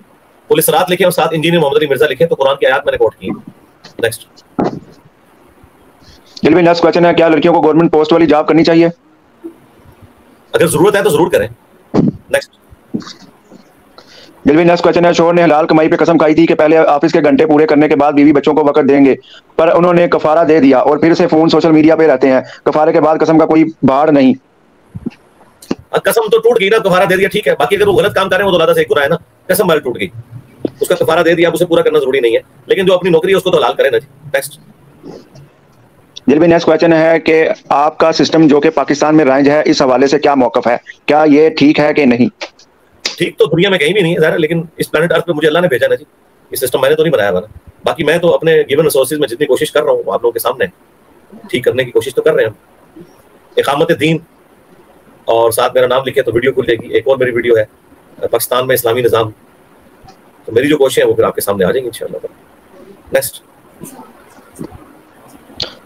پل صراط لکھے اور ساتھ انجینئر محمد علی مرزا لکھے, تو قرآن کی آیات میں نے کوٹ کی. نیکسٹ. جی بھائی نیکسٹ کویشچن ہے, کیا لڑکیوں کو گورنمنٹ پوسٹ والی جاب کرنی چاہیے؟ اگر ضرورت ہے تو ضرور کریں. نیکسٹ. جی بھائی نیکسٹ کویشچن ہے, شوہر نے حلال کمائی پہ قسم کھائی تھی کہ پہلے آفس کے گھنٹے پورے کرنے کے بعد بیوی بچوں کو وقت دیں گے, پر انہوں نے کفارہ دے دیا اور پھر سے فون سوشل میڈیا پہ رہتے ہیں. کفارے کے بعد قسم کا کوئی بھاڑ نہیں. قسم تو ٹوٹ گئی نا, کفارہ دے دیا ٹھیک ہے, باقی اگر وہ غلط کام کر رہے ہیں وہ تو اللہ سے ایک گناہ ہے نا. قسم مال ٹوٹ گئی, اس کا کفارہ دے دیا, اب اسے پورا کرنا ضروری نہیں ہے, لیکن جو اپنی نوکری ہے اس کو تو حلال کرے نا جی. نیکسٹ. جی بھائی نیکسٹ کویشچن ہے کہ آپ کا سسٹم جو کہ پاکستان میں رائج ہے, اس حوالے سے کیا موقف ہے, کیا یہ ٹھیک ہے کہ نہیں؟ ٹھیک تو دنیا میں کہیں بھی نہیں ہے ظاہر ہے, لیکن اس پلانٹ ارتھ پہ مجھے اللہ نے بھیجا نا جی. یہ سسٹم میں نے تو نہیں بنایا ہوا نا. باقی میں تو اپنے گیون ریسورسز میں جتنی کوشش کر رہا ہوں آپ لوگوں کے سامنے ٹھیک کرنے کی کوشش تو کر رہے ہیں ہم. اقامت دین اور ساتھ میرا نام لکھے تو ویڈیو کھل جائے گی. ایک اور میری ویڈیو ہے پاکستان میں اسلامی نظام, تو میری جو کوششیں ہیں وہ پھر آپ کے سامنے آ جائیں گی انشاءاللہ. نیکسٹ.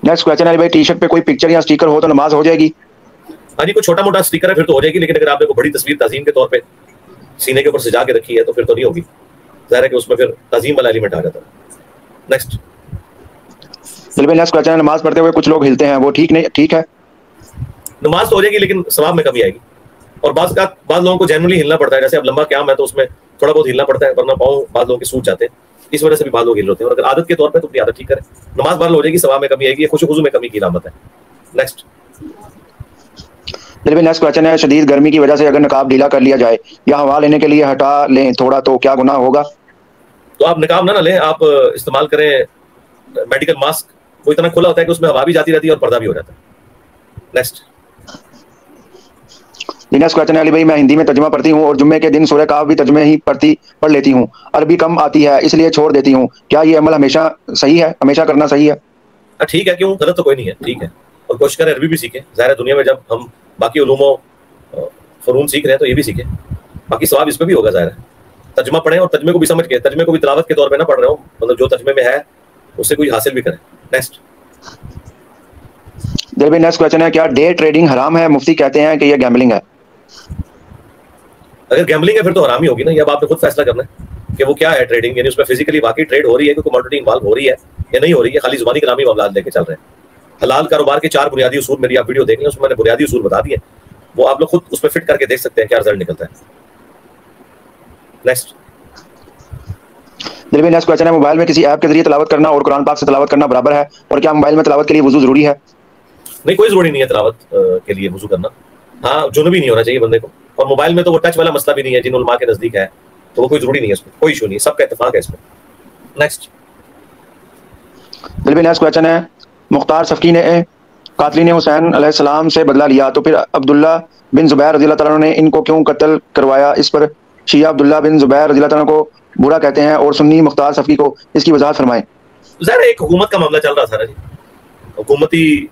نیکسٹ کویشچن ہے بھائی, ٹی شرٹ پہ کوئی پکچر یا اسٹیکر ہو تو نماز ہو جائے گی؟ ہاں جی, کوئی چھوٹا موٹا اسٹیکر ہے پھر تو ہو جائے گی, لیکن اگر آپ نے کوئی بڑی تصویر تعظیم کے طور پہ سینے کے اوپر سجا کے رکھی ہے تو پھر تو نہیں ہوگی. ظاہر ہے کہ اس میں پھر تعظیم والا ایلیمنٹ آ جاتا ہے. نیکسٹ. نیکسٹ کویشچن ہے, نماز پڑھتے ہوئے کچھ لوگ ہلتے ہیں, وہ ٹھیک نہیں ٹھیک ہے؟ نماز تو ہو جائے گی لیکن ثواب میں کمی آئے گی. اور بعض لوگوں کو جنرلی ہلنا پڑتا ہے, جیسے اب لمبا قیام ہے تو اس میں تھوڑا بہت ہلنا پڑتا ہے, ورنہ پاؤں بعض لوگوں کے سوج جاتے ہیں, اس وجہ سے بھی بعض لوگ ہل ہوتے ہیں. اور اگر عادت کے طور پہ تو اپنی عادت ٹھیک کریں. نماز بہرحال ہو جائے گی, ثواب میں کمی آئے گی, یہ خوشو خضو میں کمی کی علامت ہے. نیکسٹ. نیکسٹ کویشچن ہے, شدید گرمی کی وجہ سے اگر نقاب ڈھیلا کر لیا جائے یا ہوا لینے کے لیے ہٹا لیں تھوڑا, تو کیا گناہ ہوگا؟ تو آپ نقاب نہ لیں, آپ استعمال کریں میڈیکل ماسک. وہ اتنا کھلا ہوتا ہے کہ اس میں ہوا بھی جاتی رہتی ہے اور پردہ بھی ہو جاتا ہے. نیکسٹ. نیکسٹ کویشچن ہے, علی بھائی میں ہندی میں ترجمہ پڑھتی ہوں اور جمعے کے دن سورہ کہف بھی ترجمے ہی پڑھ لیتی ہوں, عربی کم آتی ہے اس لیے چھوڑ دیتی ہوں, کیا یہ عمل ہمیشہ صحیح ہے, ہمیشہ کرنا صحیح ہے؟ ٹھیک ہے, کیوں غلط تو کوئی نہیں ہے, ٹھیک ہے. اور کوشش کریں عربی بھی سیکھیں. ظاہر ہے دنیا میں جب ہم باقی علوم و فنون سیکھ رہے ہیں تو یہ بھی سیکھیں, باقی ثواب اس پہ بھی ہوگا. ظاہر ہے ترجمہ پڑھیں اور ترجمے کو بھی سمجھ کے, ترجمے کو بھی تلاوت کے طور پہ نہ پڑھ رہے ہوں, مطلب جو ترجمے میں ہے اس سے کوئی حاصل بھی کریں. نیکسٹ. نیکسٹ کویشچن ہے, کیا ڈے ٹریڈنگ حرام ہے؟ مفتی کہتے ہیں کہ یہ گیمبلنگ ہے. اگر گیمبلنگ ہے پھر تو حرام ہی ہوگی نا. یہ اب آپ نے خود فیصلہ کرنا ہے کہ وہ کیا ہے ٹریڈنگ, یعنی اس میں فزیکلی واقعی ٹریڈ ہو رہی ہے, کوئی کموڈٹی انوالو ہو رہی ہے یا نہیں ہو رہی ہے, خالی زبانی کلامی معاملات لے کے چل رہے ہیں. حلال کاروبار کے 4 بنیادی اصول میری آپ ویڈیو دیکھ لیں, اس میں نے بنیادی اصول بتا دیے, وہ آپ لوگ خود اس میں فٹ کر کے دیکھ سکتے ہیں کیا رزلٹ نکلتا ہے. نیکسٹ. نیکسٹ کویشچن ہے, موبائل میں کسی ایپ کے ذریعے تلاوت کرنا اور قرآن پاک سے تلاوت کرنا برابر ہے, اور کیا موبائل میں تلاوت کے لیے وضو ضروری ہے؟ نہیں, کوئی ضروری نہیں ہے تلاوت کے لیے وضو کرنا. ہاں, جنوبی نہیں ہونا چاہیے بندے کو, اور موبائل میں تو وہ ٹچ والا مسئلہ بھی نہیں ہے, جن علماء کے نزدیک ہے تو وہ کوئی ضروری نہیں ہے, اس میں کوئی ایشو نہیں ہے, سب کا اتفاق ہے اس میں. نیکسٹ. نیکسٹ کویشچن ہے, مختار صفکی نے قاتلین حسین علیہ السلام سے بدلہ لیا تو پھر عبداللہ بن زبیر رضی اللہ تعالیٰ نے ان کو کیوں قتل کروایا؟ اس پر شیعہ عبداللہ بن زبیر رضی اللہ تعالیٰ کو برا کہتے ہیں اور سنی مختار صفکی کو, اس کی وضاحت فرمائیں. ظاہر ایک حکومت کا معاملہ چل رہا تھا نا جی, حکومتی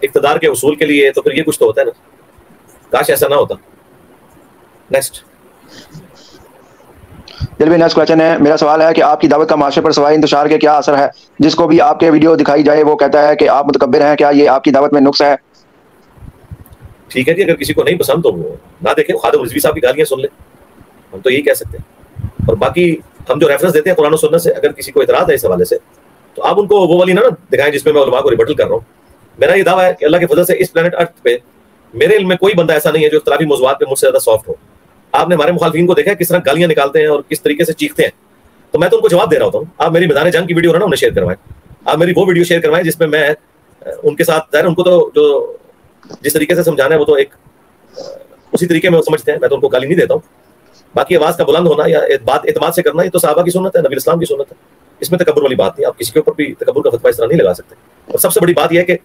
اقتدار کے حصول کے لیے, تو پھر یہ کچھ تو ہوتا ہے نا, کاش ایسا نہ ہوتا. نیکسٹ. نیکسٹ کویشچن ہے, میرا سوال ہے کہ آپ کی دعوت کا معاشرے پر سوائے انتشار کے کیا اثر ہے؟ جس کو بھی آپ کے ویڈیو دکھائی جائے وہ کہتا ہے کہ آپ متکبر ہیں, کیا یہ آپ کی دعوت میں نقص ہے؟ ٹھیک ہے جی, اگر کسی کو نہیں پسند تو وہ نہ دیکھیں, خادم رضوی صاحب کی گالیاں سن لیں, ہم تو یہی کہہ سکتے ہیں. اور باقی ہم جو ریفرنس دیتے ہیں قرآن و سنت سے, اگر کسی کو اعتراض ہے اس حوالے سے تو آپ ان کو وہ والی نہ دکھائیں جس میں علماء کو ریبٹل کر رہا ہوں. میرا یہ دعویٰ ہے کہ اللہ کے فضل سے اس پلانٹ ارتھ پہ میرے علم میں کوئی بندہ ایسا نہیں ہے جو اختلافی موضوعات پہ مجھ سے زیادہ سافٹ ہو. آپ نے ہمارے مخالفین کو دیکھا ہے کس طرح گالیاں نکالتے ہیں اور کس طریقے سے چیختے ہیں, تو میں تو ان کو جواب دے رہا ہوتا ہوں. آپ میری میدان جنگ کی ویڈیو نا انہیں شیئر کروائیں, آپ میری وہ ویڈیو شیئر کروائیں جس میں میں ان کے ساتھ, ظاہر ان کو تو جو جس طریقے سے سمجھانا ہے وہ تو ایک اسی طریقے میں وہ سمجھتے ہیں, میں تو ان کو گالی نہیں دیتا ہوں. باقی آواز کا بلند ہونا یا بات اعتماد سے کرنا یہ تو صحابہ کی سنت ہے, نبی اسلام کی سنت ہے, اس میں تکبر والی بات نہیں, آپ کسی کے اوپر بھی تکبر کا فتویٰ اس طرح نہیں لگا سکتے. اور سب سے بڑی بات یہ ہے کہ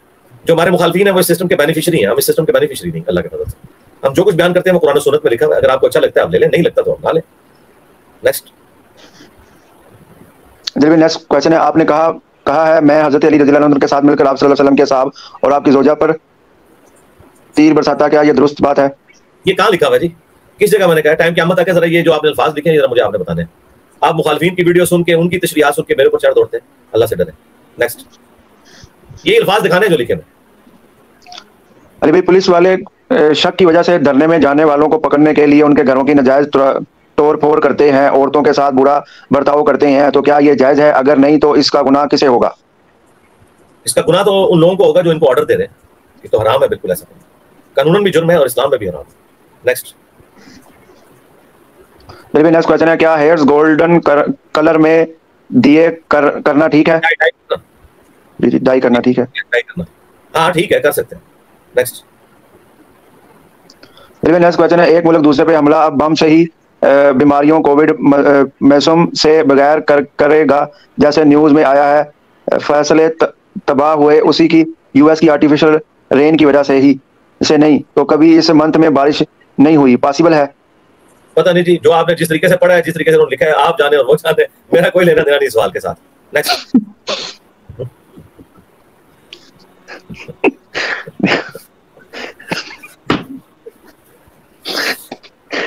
جو ہمارے مخالفین ہیں وہ اس سسٹم کے بینیفیشری ہیں, ہم اس سسٹم کے بینیفیشری نہیں اللہ کے فضل سے. ہم جو کچھ بیان کرتے ہیں وہ قرآن و سنت میں لکھا ہوا ہے, اگر آپ کو اچھا لگتا ہے آپ لے لیں, نہیں لگتا تو آپ نہ لیں. نیکسٹ. جی نیکسٹ کویشچن ہے, آپ نے کہا ہے میں حضرت علی رضی اللہ عنہ کے ساتھ مل کر آپ صلی اللہ علیہ وسلم کے صحاب اور آپ کی زوجہ پر تیر برساتا, کیا یہ درست بات ہے؟ یہ کہاں لکھا ہوا ہے جی, کس جگہ میں نے کہا؟ ٹائم قیامت آ کے ذرا یہ جو آپ نے الفاظ لکھے ہیں ذرا مجھے آپ نے بتانے ہیں. آپ مخالفین کی ویڈیو سن کے ان کی تشریحات سن کے میرے اوپر چڑھ دوڑتے ہیں, اللہ سے ڈریں. نیکسٹ. یہ الفاظ دکھانے جو لکھے ہیں. علی بھائی, پولیس والے شک کی وجہ سے دھرنے میں جانے والوں کو پکڑنے کے لیے ان کے گھروں کی ناجائز توڑ پھوڑ کرتے ہیں, عورتوں کے ساتھ برا برتاؤ کرتے ہیں, تو کیا یہ جائز ہے؟ اگر نہیں تو اس کا گناہ کسے ہوگا؟ اس کا گناہ تو ان لوگوں کو ہوگا جو ان کو آرڈر دے رہے ہیں. یہ تو حرام ہے, بالکل ایسا قانون بھی جرم ہے اور اسلام میں بھی حرام ہے. نیکسٹ. میرے نیکسٹ کویشچن ہے, کیا ہیئرز گولڈن کلر میں دیے کرنا ٹھیک ہے؟ جی جی, ڈائی کرنا ٹھیک ہے. ہاں ٹھیک ہے, کر سکتے ہیں. نیکسٹ. میرے نیکسٹ کویشچن ہے, ایک ملک دوسرے پہ حملہ اب بم سے ہی بیماریوں کووڈ موسم سے بغیر کرے گا جیسے نیوز میں آیا ہے. فیصلے تباہ ہوئے اسی کی یو ایس کی آرٹیفیشل رین کی وجہ سے ہی سے نہیں تو کبھی اس منتھ میں بارش نہیں ہوئی, پاسبل ہے؟ پتہ نہیں جی, جو آپ نے جس طریقے سے پڑھا ہے جس طریقے سے لکھا ہے آپ جانے اور وہ جانے, میرا کوئی لینا دینا نہیں سوال کے ساتھ. نیکسٹ.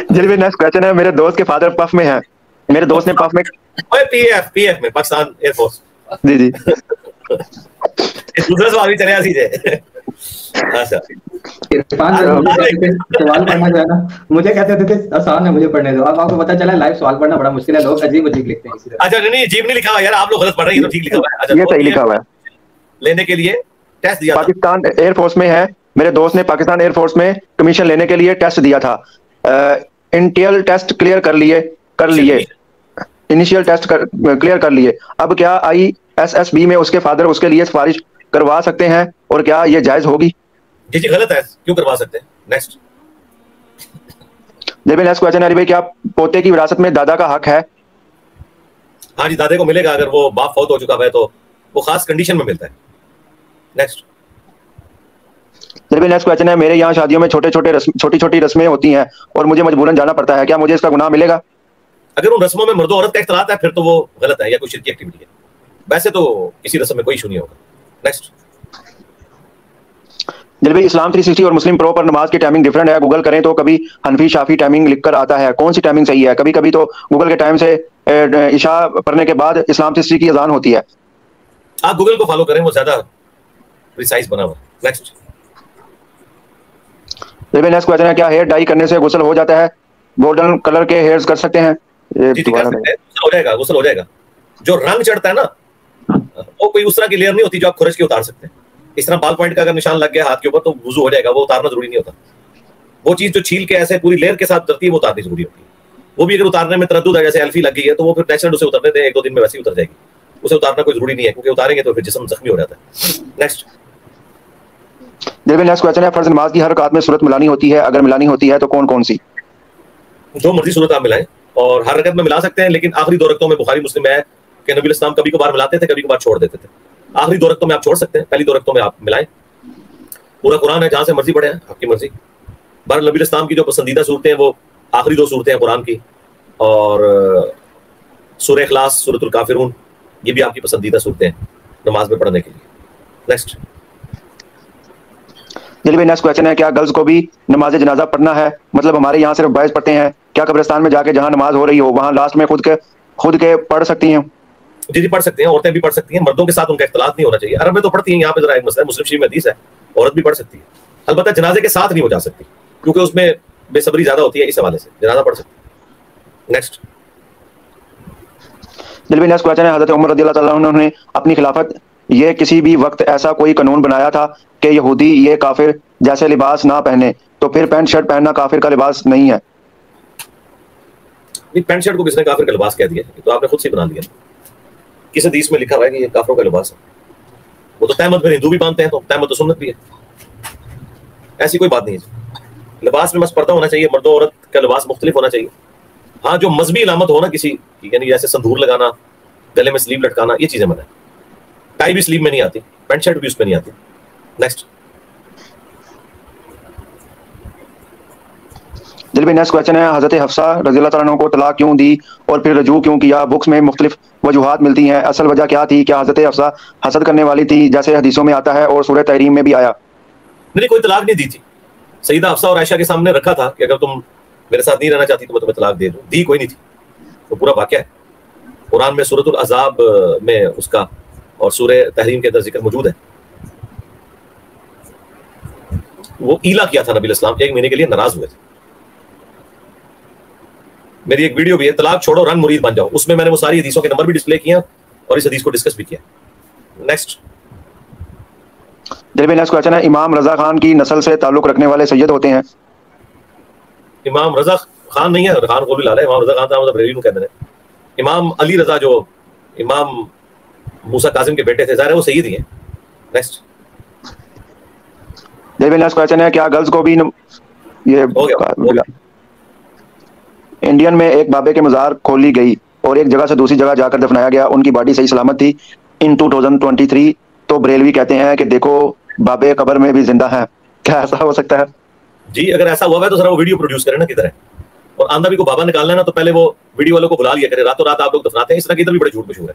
جی نیکسٹ کویشچن ہے, میرے دوست کے فادر پف میں ہیں, میرے دوست نے پف میں پی ایف میں پاکستان ایئر فورس. جی جی دوسرا سوال بھی چلے آسیجے. سوال پڑھنا جو ہے نا, مجھے کہتے ہوتے تھے آسان ہے مجھے پڑھنے دو, اب آپ کو پتا چلا لائیو سوال پڑھنا بڑا مشکل ہے, لوگ عجیب عجیب لکھتے ہیں. اچھا نہیں عجیب نہیں لکھا ہوا یار, آپ لوگ غلط پڑھ رہے ہیں, تو ٹھیک لکھا ہوا ہے. یہ صحیح لکھا ہوا ہے. لینے کے لیے ٹیسٹ دیا, پاکستان ایئر فورس میں ہے, میرے دوست نے پاکستان ایئر فورس میں کمیشن لینے کے لیے ٹیسٹ دیا تھا, انٹیل ٹیسٹ کلیئر کر لیے انیشیل ٹیسٹ کلیئر کر لیے, اب کیا آئی ایس ایس بی میں اس کے فادر اس کے لیے سفارش کروا سکتے ہیں اور کیا یہ جائز ہوگی؟ جی جی غلط ہے, کیوں کروا سکتے ہیں. نیکسٹ. جی نیکسٹ کویشچن ہے علی بھائی, کیا پوتے کی وراثت میں دادا کا حق ہے؟ ہاں جی, دادے کو ملے گا, اگر وہ باپ فوت ہو چکا ہے تو وہ خاص کنڈیشن میں ملتا ہے. نیکسٹ. جی نیکسٹ کویشچن ہے, میرے یہاں شادیوں میں چھوٹی چھوٹی رسمیں ہوتی ہیں اور مجھے مجبوراً جانا پڑتا ہے, کیا مجھے اس کا گناہ ملے گا؟ اگر ان رسموں میں مرد و عورت کا اختلاط ہے پھر تو وہ غلط ہے یا کوئی شرکی ایکٹیویٹی ہے, ویسے تو کسی رسم میں کوئی ایشو نہیں ہوگا. نیکسٹ. جی بھائی, اسلام 360 اور مسلم پرو پر نماز کی ٹائمنگ ڈفرینٹ ہے, گوگل کریں تو کبھی حنفی شافی ٹائمنگ لکھ کر آتا ہے, کون سی ٹائمنگ صحیح ہے؟ کبھی کبھی تو گوگل کے ٹائم سے عشاء پڑھنے کے بعد اسلام 360 کی اذان ہوتی ہے. آپ گوگل کو فالو کریں, وہ زیادہ پریسائز بنا ہوا. نیکسٹ. جی نیکسٹ کویشچن ہے, کیا ہیئر ڈائی کرنے سے غسل ہو جاتا ہے؟ گولڈن کلر کے ہیئرز کر سکتے ہیں؟ ہو جائے گا, غسل ہو جائے گا. جو رنگ چڑھتا ہے نا وہ کوئی اس طرح کی لیئر نہیں ہوتی جو آپ کھرچ کے اتار سکتے ہیں. اس طرح بال پوائنٹ کا اگر نشان لگ گیا ہاتھ کے اوپر تو وضو ہو جائے گا, وہ اتارنا ضروری نہیں ہوتا. وہ چیز جو چھیل کے ایسے پوری لیئر کے ساتھ اترتی ہے وہ اتارنی ضروری ہوتی ہے. وہ بھی اگر اتارنے میں تردد ہے, جیسے الفی لگ گئی ہے, تو وہ پھر نیچرل اسے اترنے دیں, 1-2 دن میں ویسے ہی اتر جائے گی. اسے اتارنا کوئی ضروری نہیں ہے, کیونکہ اتاریں گے تو پھر جسم زخمی ہو جاتا ہے. نیکسٹ. جی نیکسٹ کویشچن ہے, فرض نماز کی ہر رکعت میں سورت ملانی ہوتی ہے, اگر ملانی ہوتی ہے تو کون کون سی؟ جو مرضی صورت آپ ملائیں, اور ہر رکعت میں ملا سکتے ہیں, لیکن آخری 2 رکعتوں میں بخاری مسلم ہے کہ نبی الاسلام کبھی کبھار ملاتے تھے, کبھی کبھار چھوڑ دیتے تھے. آخری 2 رکعتوں میں آپ چھوڑ سکتے ہیں, پہلی 2 رکعتوں میں آپ ملائیں. پورا قرآن ہے, جہاں سے مرضی پڑھیں, آپ کی مرضی. بہرحال نبی الاسلام کی جو پسندیدہ صورتیں ہیں وہ آخری 2 صورتیں ہیں قرآن کی, اور سورہ اخلاص, سورۃ الکافرون, یہ بھی آپ کی پسندیدہ صورتیں ہیں نماز میں پڑھنے کے لیے. نیکسٹ. جی بھائی نیکسٹ کویشچن ہے, کیا گرلز کو بھی نماز جنازہ پڑھنا ہے؟ مطلب ہمارے یہاں صرف بوائز پڑھتے ہیں, کیا قبرستان میں جا کے جہاں نماز ہو رہی ہو وہاں لاسٹ میں خود کے پڑھ سکتی ہیں؟ جی پڑھ سکتے ہیں, عورتیں بھی پڑھ سکتی ہیں, مردوں کے ساتھ ان کا اختلاط نہیں ہونا چاہیے. عرب میں تو پڑھتی ہیں, یہاں پہ ذرا ایک مسئلہ ہے, مسلم شریف میں حدیث ہے عورت بھی پڑھ سکتی ہے, البتہ جنازے کے ساتھ نہیں ہو جا سکتی کیونکہ اس میں بے صبری زیادہ ہوتی ہے, اس حوالے سے جنازہ پڑھ سکتی ہے. نیکسٹ. جی نیکسٹ کویشچن ہے, حضرت عمر رضی اللہ تعالیٰ عنہ نے اپنی خلافت یہ کسی بھی وقت ایسا کوئی قانون بنایا تھا کہ یہودی یہ کافر جیسے لباس نہ پہنے, تو پھر پینٹ شرٹ پہننا کافر کا لباس نہیں ہے؟ نہیں, پینٹ شرٹ کو کس نے کافر کا لباس کہہ دیا؟ تو آپ نے خود سے بنا دیا. کس حدیث میں لکھا ہوا ہے کہ یہ کافروں کا لباس ہے؟ وہ تو تہمت میں ہندو بھی مانتے ہیں, تو تہمت تو سنت بھی ہے, ایسی کوئی بات نہیں ہے. لباس میں بس پردہ ہونا چاہیے, مرد و عورت کا لباس مختلف ہونا چاہیے. ہاں جو مذہبی علامت ہو نا کسی, یعنی جیسے سندور لگانا گلے میں سلیو لٹکانا، یہ چیزیں منع ہے. ٹائی بھی سلیو میں نہیں آتی، پینٹ شرٹ بھی اس میں نہیں آتی. نیکسٹ. دل بھی نیکسٹ کویشچن ہے، حضرت حفصہ رضی اللہ تعالیٰ عنہ کو طلاق کیوں دی اور پھر رجوع کیوں کیا؟ بکس میں مختلف وجوہات ملتی ہیں، اصل وجہ کیا تھی؟ کیا حضرت حفصہ حسد کرنے والی تھی جیسے حدیثوں میں آتا ہے اور سورہ تحریم میں بھی آیا؟ نہیں، کوئی طلاق نہیں دی تھی. سیدہ حفصہ اور عائشہ کے سامنے رکھا تھا کہ اگر تم میرے ساتھ نہیں رہنا چاہتی تو میں تمہیں طلاق دے دوں. دی کوئی نہیں تھی. وہ پورا واقعہ ہے قرآن میں سورۃ الاحزاب میں اس کا اور سورہ تحریم کے اندر ذکر موجود ہے. وہ ایلا کیا تھا نبی علیہ السلام، 1 مہینے کے لیے ناراض ہوئے تھے. میری ایک ویڈیو بھی ہے، طلاق چھوڑو رنگ مرید بن جاؤ، اس میں نے وہ ساری حدیثوں کے نمبر بھی ڈسپلے کیا اور اس حدیث کو ڈسکس بھی کیا. نیکسٹ. دل بھی نیکسٹ کویشچن ہے، امام رضا خان کی نسل سے تعلق رکھنے والے سید ہوتے ہیں؟ امام رضا خان نہیں ہے، خان قولی لال ہے. امام رضا خان تھا بریلوی کو کہتے ہیں. امام علی رضا جو امام موسیٰ کاظم کے بیٹے تھے، ظاہر ہے وہ سید ہی ہیں. نیکسٹ. دل بھی نیکسٹ کویشچن ہے، کیا گرلز کو بھی یہ ہو گیا. انڈین میں ایک بابے کے مزار کھولی گئی اور ایک جگہ سے دوسری جگہ جا کر دفنایا گیا، ان کی باڈی صحیح سلامت تھی ان 2023 تو بریلوی کہتے ہیں کہ دیکھو بابے قبر میں بھی زندہ ہیں. کیا ایسا ہو سکتا ہے؟ جی اگر ایسا ہوا ہے تو ذرا وہ ویڈیو پروڈیوس کریں نا کدھر ہے. اور آندھا بھی کو بابا نکالنا ہے نا تو پہلے وہ ویڈیو والوں کو بلا لیا کرے. راتوں رات آپ لوگ دفناتے ہیں، اس طرح کی ادھر بھی بڑے جھوٹ مشہور ہے.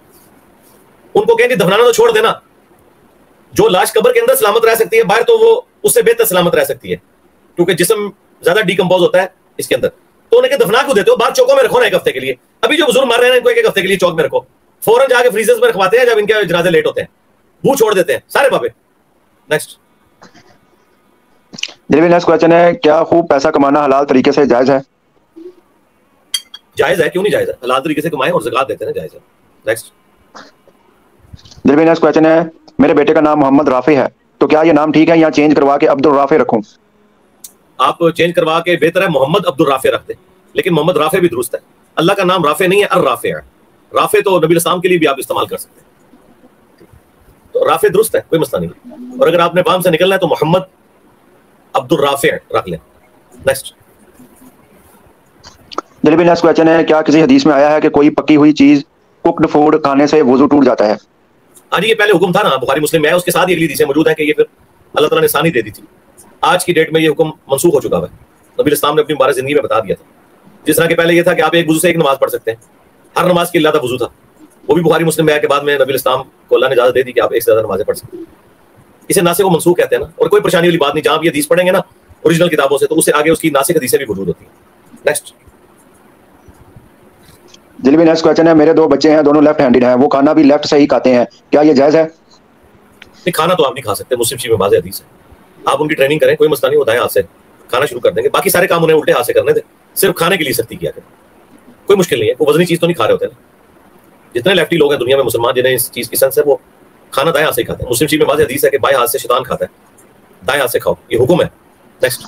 ان کو کہیں کہ دفنانا تو چھوڑ دینا، جو لاش قبر کے اندر سلامت رہ سکتی ہے باہر تو وہ اس سے بہتر سلامت رہ سکتی ہے، کیونکہ جسم زیادہ ڈیکمپوز ہوتا ہے اس کے اندر. تو انہیں کہ دفنا کیوں دیتے ہو؟ باہر چوکوں میں رکھو نا 1 ہفتے کے لیے. ابھی جو بزرگ مر رہے ہیں ان کو 1 ہفتے کے لیے چوک میں رکھو، فوراً جا کے فریزرز میں رکھواتے ہیں جب ان کے جنازے لیٹ ہوتے ہیں، وہ چھوڑ دیتے ہیں سارے بابے. نیکسٹ. دل بھی نیکسٹ کویشچن ہے، کیا خوب پیسہ کمانا حلال طریقے سے جائز ہے؟ جائز ہے، کیوں نہیں جائز ہے؟ حلال طریقے سے کمائیں اور زکات دیتے ہیں نا، جائز ہے. نیکسٹ. دل بھی نیکسٹ کویشچن ہے، میرے بیٹے کا نام محمد رافع ہے تو کیا یہ نام ٹھیک ہے یا چینج کروا کے عبد الرافع رکھوں؟ آپ چینج کروا کے بہتر ہے محمد عبد الرافع رکھ دیں، لیکن محمد رافع بھی درست ہے. اللہ کا نام رافع نہیں ہے، الرافع ہے. رافع تو نبی الاسلام کے لیے بھی آپ استعمال کر سکتے ہیں، تو رافع درست ہے، کوئی مسئلہ نہیں. اور اگر آپ نے بام سے نکلنا ہے تو محمد عبد الرافع رکھ لیں. نیکسٹ. دل بھی نیکسٹ کویشچن ہے، کیا کسی حدیث میں آیا ہے کہ کوئی پکی ہوئی چیز کوکڈ فوڈ کھانے سے وضو ٹوٹ جاتا ہے؟ ہاں جی، یہ پہلے حکم تھا نا، بخاری مسلم میں ہے، اس کے ساتھ ہی اگلی حدیثیں موجود ہیں کہ یہ پھر اللہ تعالیٰ نے ثانی دے دی تھی. آج کی ڈیٹ میں یہ حکم منسوخ ہو چکا ہے. نبی الاسلام نے اپنی مبارک زندگی میں بتا دیا تھا. جس طرح کہ پہلے یہ تھا کہ آپ ایک وضو سے ایک نماز پڑھ سکتے ہیں، ہر نماز کے علیحدہ وضو تھا، وہ بھی بخاری مسلم میں ہے کہ بعد میں نبی الاسلام کو اللہ نے اجازت دے دی کہ آپ ایک سے زیادہ نمازیں پڑھ سکتے ہیں. اسے ناسخ و منسوخ کہتے ہیں نا، اور کوئی پریشانی والی بات نہیں. جہاں آپ یہ حدیث پڑھیں گے نا اوریجنل کتابوں سے تو اس سے آگے اس کی ناسخ حدیثیں بھی موجود ہوتی ہیں. نیکسٹ. دل بھی نیکسٹ کویشچن ہے، میرے 2 بچے ہیں، دونوں لیفٹ ہینڈڈ ہیں، وہ کھانا بھی لیفٹ سے ہی کھاتے ہیں، کیا یہ جائز ہے؟ نہیں، کھانا تو آپ نہیں کھا سکتے، مسلم شریف میں واضح حدیث ہے. آپ ان کی ٹریننگ کریں، کوئی مسئلہ نہیں، وہ دائیں ہاتھ سے کھانا شروع کر دیں گے، باقی سارے کام انہیں الٹے ہاتھ سے کرنے دیں، صرف کھانے کے لیے سختی کیا کریں. کوئی مشکل نہیں ہے، وہ وزنی چیز تو نہیں کھا رہے ہوتے نا. جتنے لیفٹی لوگ ہیں دنیا میں مسلمان جنہیں اس چیز کی سنس ہے وہ کھانا دائیں ہاتھ سے کھاتے ہیں. مسلم شریف میں واضح حدیث ہے کہ بائیں ہاتھ سے شیطان کھاتا ہے، دائیں ہاتھ سے کھاؤ، یہ حکم ہے. نیکسٹ.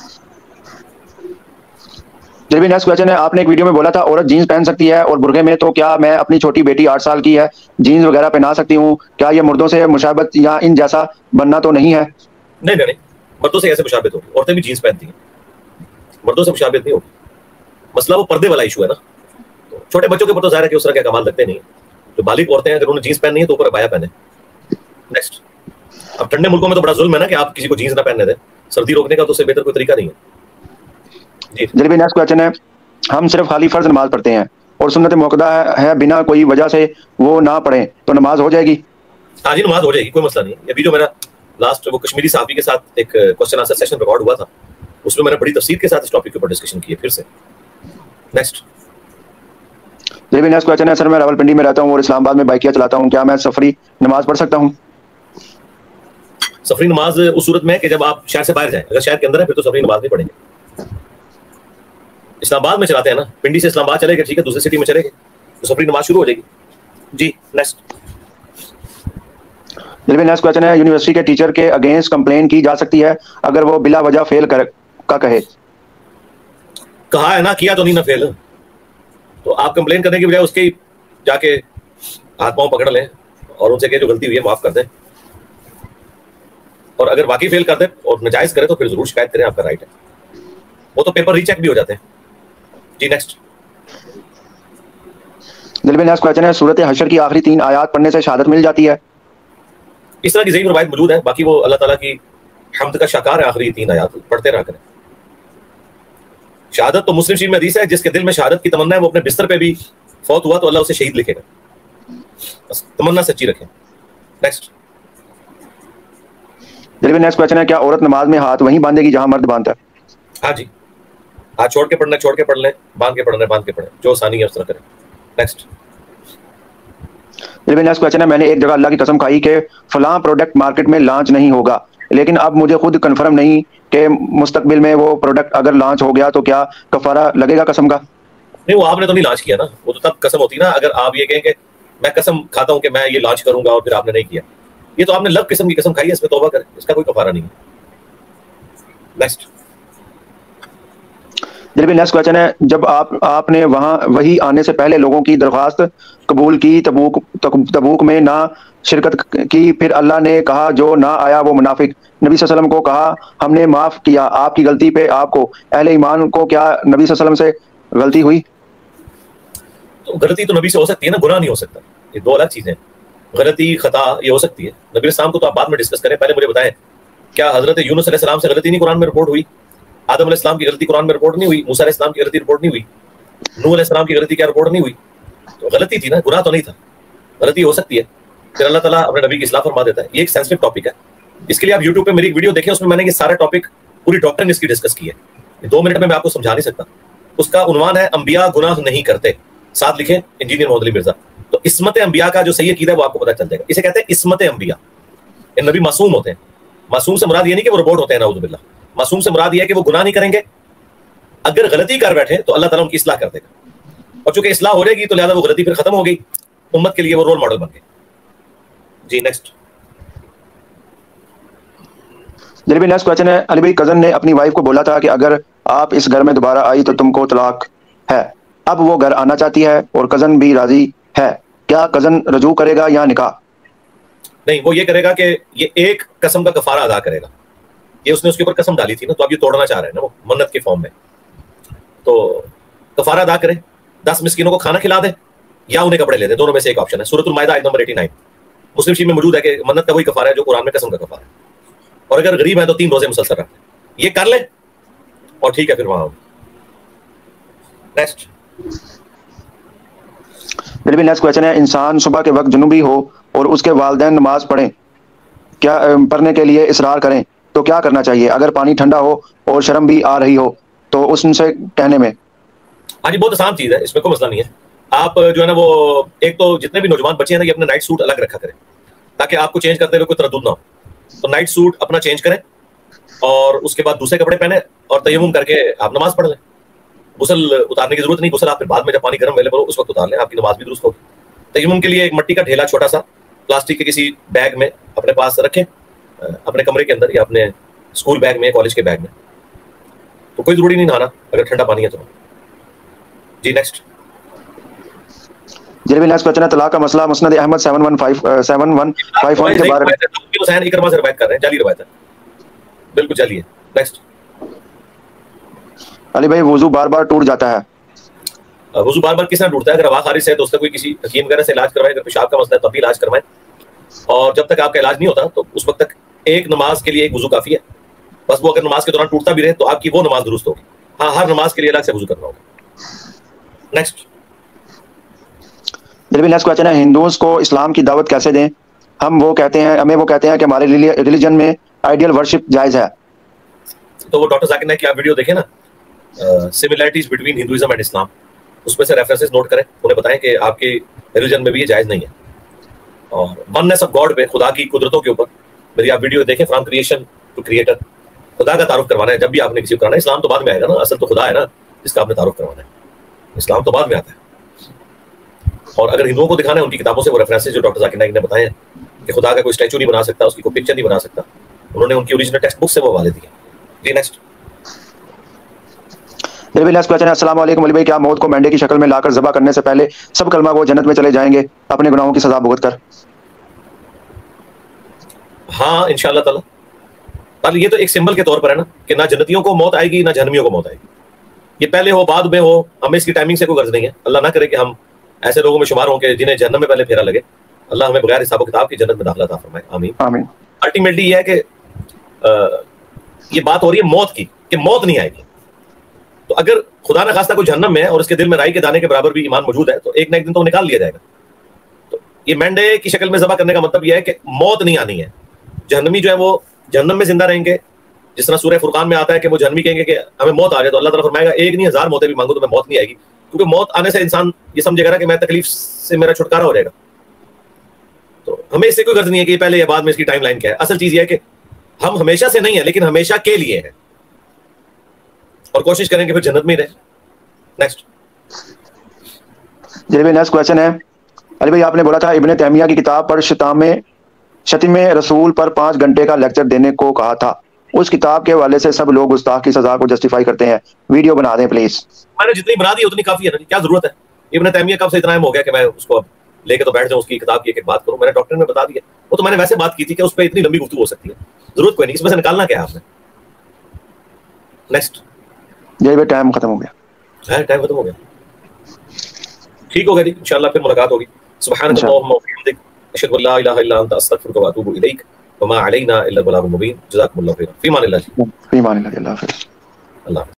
دل بھی نیکسٹ کویشچن ہے، آپ نے ایک ویڈیو میں بولا تھا عورت جینز پہن سکتی ہے اور برقعے میں، تو کیا میں اپنی چھوٹی بیٹی 8 سال کی ہے جینز وغیرہ پہنا سکتی ہوں؟ کیا یہ مردوں سے مشابہت یا ان جیسا بننا تو نہیں ہے؟ نہیں، مردوں سے ایسے مشابہت ہوگی، عورتیں بھی جینز پہنتی ہیں، مردوں سے مشابہت نہیں ہوگی. مسئلہ وہ پردے والا ایشو ہے نا. چھوٹے بچوں کے اوپر تو ظاہر ہے کہ اس طرح کے کمال لگتے نہیں ہیں. جو بالغ عورتیں ہیں اگر انہیں جینز پہننی ہے تو اوپر عبایا پہنے. نیکسٹ. اب ٹھنڈے ملکوں میں تو بڑا ظلم ہے نا کہ آپ کسی کو جینز نہ پہننے دیں، سردی روکنے کا تو اس سے بہتر کوئی طریقہ نہیں ہے. جی. دل بھی نیکسٹ کویشچن ہے، ہم صرف خالی فرض نماز پڑھتے ہیں اور سنت موقدہ ہے بنا کوئی وجہ سے وہ نہ پڑھیں تو نماز ہو جائے گی؟ ہاں جی، نماز ہو جائے گی، کوئی مسئلہ نہیں. ابھی جو میرا لاسٹ وہ کشمیری صحافی کے ساتھ ایک کوسچن آنسر سیشن ریکارڈ ہوا تھا، اس میں نے بڑی تفصیل کے ساتھ اس ٹاپک کے اوپر ڈسکشن کی ہے پھر سے. نیکسٹ. دل بھی نیکسٹ کویشچن ہے، سر میں راولپنڈی میں رہتا ہوں اور اسلام آباد میں بائکیا چلاتا ہوں، کیا میں سفری نماز پڑھ سکتا ہوں؟ سفری نماز اس صورت میں کہ جب آپ شہر سے باہر جائیں، اگر شہر کے اندر ہے پھر تو سفری نماز نہیں پڑھیں گے. اسلام آباد میں چلاتے ہیں نا، پنڈی سے اسلام آباد چلے گئے، ٹھیک ہے، دوسری سٹی میں چلے گئے تو سفری نماز شروع ہو جائے گی. جی. نیکسٹ. دل بھی نیکسٹ کویشچن ہے، یونیورسٹی کے ٹیچر کے اگینسٹ کمپلین کی جا سکتی ہے اگر وہ بلا وجہ فیل کا کہے؟ کہا ہے نا، کیا تو نہیں نا فیل، تو آپ کمپلین کرنے کی بجائے اس کے جا کے ہاتھ پاؤں پکڑ لیں اور ان سے کہ جو غلطی ہوئی ہے معاف کر دیں. اور اگر واقعی فیل کر دیں اور ناجائز کرے تو پھر ضرور شکایت کریں، آپ کا رائٹ ہے، وہ تو پیپر ری چیک بھی ہو جاتے ہیں. جی. نیکسٹ. دل نیکسٹ کویسچن ہے صورت حشر کی آخری 3 آیات پڑھنے سے شہادت مل جاتی ہے؟ اس طرح کی ضعیف روایت موجود ہے، باقی وہ اللہ تعالیٰ کی حمد کا شاکار ہے، آخری 3 آیات پڑھتے رہا کریں. شہادت تو مسلم شریف میں حدیث ہے، جس کے دل میں شہادت کی تمنا ہے وہ اپنے بستر پہ بھی فوت ہوا تو اللہ اسے شہید لکھے گا. بس تمنا سچی رکھیں. نیکسٹ. دل نیکسٹ کویسچن ہے کیا عورت نماز میں ہاتھ وہیں باندھے گی جہاں مرد باندھتا ہے؟ ہاں جی، ہاتھ چھوڑ کے پڑھنا چھوڑ کے پڑھ لیں، باندھ کے پڑھنا باندھ کے پڑھیں، جو آسانی ہے اس طرح کریں. نیکسٹ. دل نیکسٹ کویسچن ہے میں نے ایک جگہ اللہ کی قسم کھائی کہ فلاں پروڈکٹ مارکیٹ میں لانچ نہیں ہوگا، لیکن اب مجھے خود کنفرم نہیں کہ مستقبل میں وہ پروڈکٹ اگر لانچ ہو گیا تو کیا کفارہ لگے گا قسم کا؟ نہیں، وہ آپ نے تو نہیں لانچ کیا نا، وہ تو تب قسم ہوتی نا. اگر آپ یہ کہیں کہ میں قسم کھاتا ہوں کہ میں یہ لانچ کروں گا اور پھر آپ نے نہیں کیا، یہ تو آپ نے لب قسم کی قسم کھائی ہے، اس پہ توبہ کریں، اس کا کوئی کفارہ نہیں ہے. نیکسٹ. دل نیکسٹ کویسچن ہے جب آپ نے وہاں وہی آنے سے پہلے لوگوں کی درخواست قبول کی، تبوک میں نہ شرکت کی، پھر اللہ نے کہا جو نہ آیا وہ منافق، نبی صلی اللہ علیہ وسلم کو کہا ہم نے معاف کیا آپ کی غلطی پہ آپ کو، اہل ایمان کو کیا نبی صلی اللہ علیہ وسلم سے غلطی ہوئی؟ تو غلطی تو نبی سے ہو سکتی ہے نا، گناہ نہیں ہو سکتا. یہ دو الگ چیزیں ہیں. غلطی خطا یہ ہو سکتی ہے. نبی علیہ السلام کو تو آپ بعد میں ڈسکس کریں، پہلے مجھے بتائیں کیا حضرت یونس علیہ السلام سے غلطی نہیں قرآن میں رپورٹ ہوئی؟ آدم علیہ السلام کی غلطی قرآن میں رپورٹ نہیں ہوئی؟ موسیٰ علیہ السلام کی غلطی رپورٹ نہیں ہوئی؟ نوح علیہ السلام کی غلطی کیا رپورٹ نہیں ہوئی؟ تو غلطی تھی نا، گناہ تو نہیں تھا. غلطی ہو سکتی ہے، پھر اللہ تعالیٰ اپنے نبی کی اصلاح فرما دیتا ہے. یہ ایک سینسٹیو ٹاپک ہے، اس کے لیے آپ یوٹیوب پہ میری ایک ویڈیو دیکھیں، اس میں نے یہ سارا ٹاپک پوری ڈاکٹرن اس کی ڈسکس کی ہے. 2 منٹ میں آپ کو سمجھا نہیں سکتا. اس کا عنوان ہے انبیاء گناہ نہیں کرتے، ساتھ لکھیں انجینئر محمد علی مرزا. تو عصمت انبیاء کا جو صحیح عقیدہ ہے وہ آپ کو پتہ چل جائے گا. اسے کہتے ہیں عصمت انبیاء. نبی معصوم ہوتے ہیں. معصوم سے مراد یہ نہیں کہ وہ روبوٹ ہوتے ہیں، نعوذ باللہ. معصوم سے مراد یہ ہے کہ وہ گناہ نہیں کریں گے. اگر غلطی کر بیٹھے تو اللہ تعالیٰ ان کی اصلاح کر دے گا، اور چونکہ اصلاح ہو جائے گی تو لہٰذا وہ غلطی پھر ختم ہو گئی، امت کے لیے وہ رول ماڈل بن گئے. جی نیکسٹ. دل نیکسٹ کویسچن ہے علی بھائی کزن نے اپنی وائف کو بولا تھا کہ اگر آپ اس گھر میں دوبارہ آئی تو تم کو طلاق ہے. اب وہ گھر آنا چاہتی ہے اور کزن بھی راضی ہے، کیا کزن رجوع کرے گا یا نکاح؟ نہیں، وہ یہ کرے گا کہ یہ ایک قسم کا کفارہ ادا کرے گا. یہ اس نے اس کے اوپر قسم ڈالی تھی نا، تو اب یہ توڑنا چاہ رہے ہیں نا وہ منت کے فارم میں. تو کفارہ ادا کرے، 10 مسکینوں کو کھانا کھلا دے یا انہیں کپڑے لے دے، دونوں میں سے ایک آپشن ہے. سورۃ المائدہ آیت نمبر 89 مسلم شریف میں موجود ہے کہ منت کا وہی کفارہ ہے جو قرآن میں قسم کا کفارہ ہے. اور اگر غریب ہے تو 3 روزے مسلسل رکھتے ہیں. یہ کر لے اور ٹھیک ہے پھر وہاں. نیکسٹ. میرے نیکسٹ کویسچن ہے انسان صبح کے وقت جنوبی ہو اور اس کے والدین نماز پڑھنے کے لیے اصرار کریں تو کیا کرنا چاہیے؟ اگر پانی ٹھنڈا ہو اور شرم بھی آ رہی ہو تو اس سے کہنے میں؟ ہاں جی، بہت آسان چیز ہے، اس میں کوئی مسئلہ نہیں ہے. آپ جو ہے نا وہ ایک تو جتنے بھی نوجوان بچے ہیں نا یہ اپنا نائٹ سوٹ الگ رکھا کریں تاکہ آپ کو چینج کرتے ہوئے کوئی تردد نہ ہو. تو نائٹ سوٹ اپنا چینج کریں اور اس کے بعد دوسرے کپڑے پہنیں اور تیمم کر کے آپ نماز پڑھ لیں. غسل اتارنے کی ضرورت نہیں، غسل آپ پھر بعد میں جب پانی گرم اویلیبل ہو اس وقت اتار لیں، آپ کی نماز بھی درست ہوگی. تیمم کے لیے ایک مٹی کا ڈھیلا چھوٹا سا پلاسٹک کے کسی بیگ میں اپنے پاس رکھیں، اپنے کمرے کے اندر یا اپنے اسکول بیگ میں، کالج کے بیگ میں. تو کوئی ضروری نہیں نہانا اگر ٹھنڈا پانی ہے تو. جی نیکسٹ. جی نیکسٹ کویسچن ہے طلاق کا مسئلہ مسند احمد 7151 کے بارے میں. حسین اکرمہ سے روایت کر رہے ہیں، جعلی روایت ہے، بالکل جعلی ہے. نیکسٹ. علی بھائی وضو بار بار ٹوٹ جاتا ہے، وضو بار بار کس طرح ٹوٹتا ہے؟ اگر ہوا خارج ہے تو اس کا کوئی کسی حکیم وغیرہ سے علاج کروائیں. اگر پیشاب کا مسئلہ ہے تب بھی علاج کروائیں، اور جب تک آپ کا علاج نہیں ہوتا تو اس وقت تک ایک نماز کے لیے ایک وضو کافی ہے. بس وہ اگر نماز کے دوران ٹوٹتا بھی رہے تو آپ کی وہ نماز درست ہوگی. ہاں، ہر نماز کے لیے الگ سے وضو کرنا ہوگا. نیکسٹ. نیکسٹ کویسچن ہے ہندوز کو اسلام کی دعوت کیسے دیں؟ ہمیں وہ کہتے ہیں کہ ہمارے ریلیجن میں آئیڈیل ورشپ جائز ہے. تو وہ ڈاکٹر ذاکر نائک کی آپ ویڈیو دیکھیں نا، سملیرٹیز بٹوین ہندوازم اینڈ اسلام، اس میں سے ریفرنسز نوٹ کریں، انہیں بتائیں کہ آپ کے ریلیجن میں بھی یہ جائز نہیں ہے. اور وننس آف گاڈ پہ، خدا کی قدرتوں کے اوپر میری آپ ویڈیو دیکھیں، فرام کریشن ٹو کریٹر. خدا کا تعارف کروانا ہے جب بھی آپ نے کسی کو کرانا ہے. اسلام تو بعد میں آئے گا نا، اصل تو خدا ہے نا جس کا آپ نے تعارف کروانا ہے. اسلام تو بعد میں آتا ہے. اور اگر ہندوؤں کو دکھانا ہے ان کی کتابوں سے وہ ریفرنسز جو ڈاکٹر ذاکر نائک نے بتائے ہیں کہ خدا کا کوئی اسٹیچو نہیں بنا سکتا، اس کی کوئی پکچر نہیں بنا سکتا، انہوں نے ان کی اوریجنل ٹیکسٹ بک سے وہ حوالے دیے. جی نیکسٹ. نیکسٹ کویسچن ہے السلام علیکم علی بھائی کیا موت کو مینڈے کی شکل میں لا کر ذبح کرنے سے پہلے سب کلمہ وہ جنت میں چلے جائیں گے اپنے گناہوں کی سزا بھگت کر؟ ہاں انشاءاللہ تعالیٰ. تعالیٰ یہ تو ایک سمبل کے طور پر ہے نا کہ نہ جنتیوں کو موت آئے گی نہ جہنمیوں کو موت آئے گی. یہ پہلے ہو بعد میں ہو، ہمیں اس کی ٹائمنگ سے کوئی غرض نہیں ہے. اللہ نہ کرے کہ ہم ایسے لوگوں میں شمار ہوں کہ جنہیں جہنم میں پہلے پھیرا لگے. اللہ ہمیں بغیر حساب و کتاب کی جنت میں داخلہ عطا فرمائے, آمین آمین. الٹیمیٹلی یہ ہے کہ یہ بات ہو رہی ہے موت کی, کہ موت نہیں آئے گی. تو اگر خدا نہ خواستہ کوئی جہنم میں ہے اور اس کے دل میں رائی کے دانے کے برابر بھی ایمان موجود ہے تو ایک نہ ایک دن تو نکال لیا جائے گا. تو یہ مینڈے کی شکل میں ذبح کرنے کا مطلب یہ ہے کہ موت نہیں آنی ہے. جہنمی جو ہے وہ جہنم میں زندہ رہیں گے, جس طرح سورہ فرقان میں آتا ہے کہ وہ جہنمی کہیں گے کہ ہمیں موت آ جائے, تو اللہ تعالیٰ فرمائے گا ایک نہیں 1000 موتیں بھی مانگو تو میں موت نہیں آئے گی, کیونکہ موت آنے سے انسان یہ سمجھے گا کہ میں تکلیف سے میرا چھٹکارا ہو جائے گا. تو ہمیں اس سے کوئی غرض نہیں ہے کہ پہلے یا بعد میں اس کی ٹائم لائن کیا ہے. اصل چیز یہ ہے کہ ہم ہمیشہ سے نہیں ہیں لیکن ہمیشہ کے لیے ہیں, اور کوشش کریں کہ پھر جنت میں ہی رہیں. نیکسٹ جی بھائی نیکسٹ کویشچن ہے. علی بھائی آپ نے بولا تھا ابن تیمیہ کی کتاب پر شتم رسول پر 5 گھنٹے کا لیکچر دینے کو کہا تھا. اس کتاب کے حوالے سے سب لوگ گستاخ کی سزا کو جسٹیفائی کرتے ہیں, ویڈیو بنا دیں پلیز. میں نے جتنی بنا دی اتنی کافی ہے نا, کیا ضرورت ہے. ابن تیمیہ کب سے اتنا اہم ہو گیا کہ میں اس کو لے کے تو بیٹھ جاؤں, اس کی کتاب کی ایک بات کروں. میں نے ڈاکٹر میں بتا دیا, وہ تو میں نے ویسے بات کی تھی کہ اس پہ اتنی لمبی گفتگو ہو سکتی ہے, ضرورت کوئی نہیں, اس میں سے نکالنا کیا ہے آپ نے. نیکسٹ جی بھائی ٹائم ختم ہو گیا. ہے ٹائم ختم ہو گیا, ٹھیک ہو گیا جی, انشاءاللہ پھر ملاقات ہوگی. سبحانک اللہم وبحمدک اشہد ان لا الہ الا انت استغفرک واتوب الیک وما علینا الا البلاغ المبین. جزاکم اللہ خیر. فی امان اللہ. فی امان اللہ. اللہ حافظ. اللہ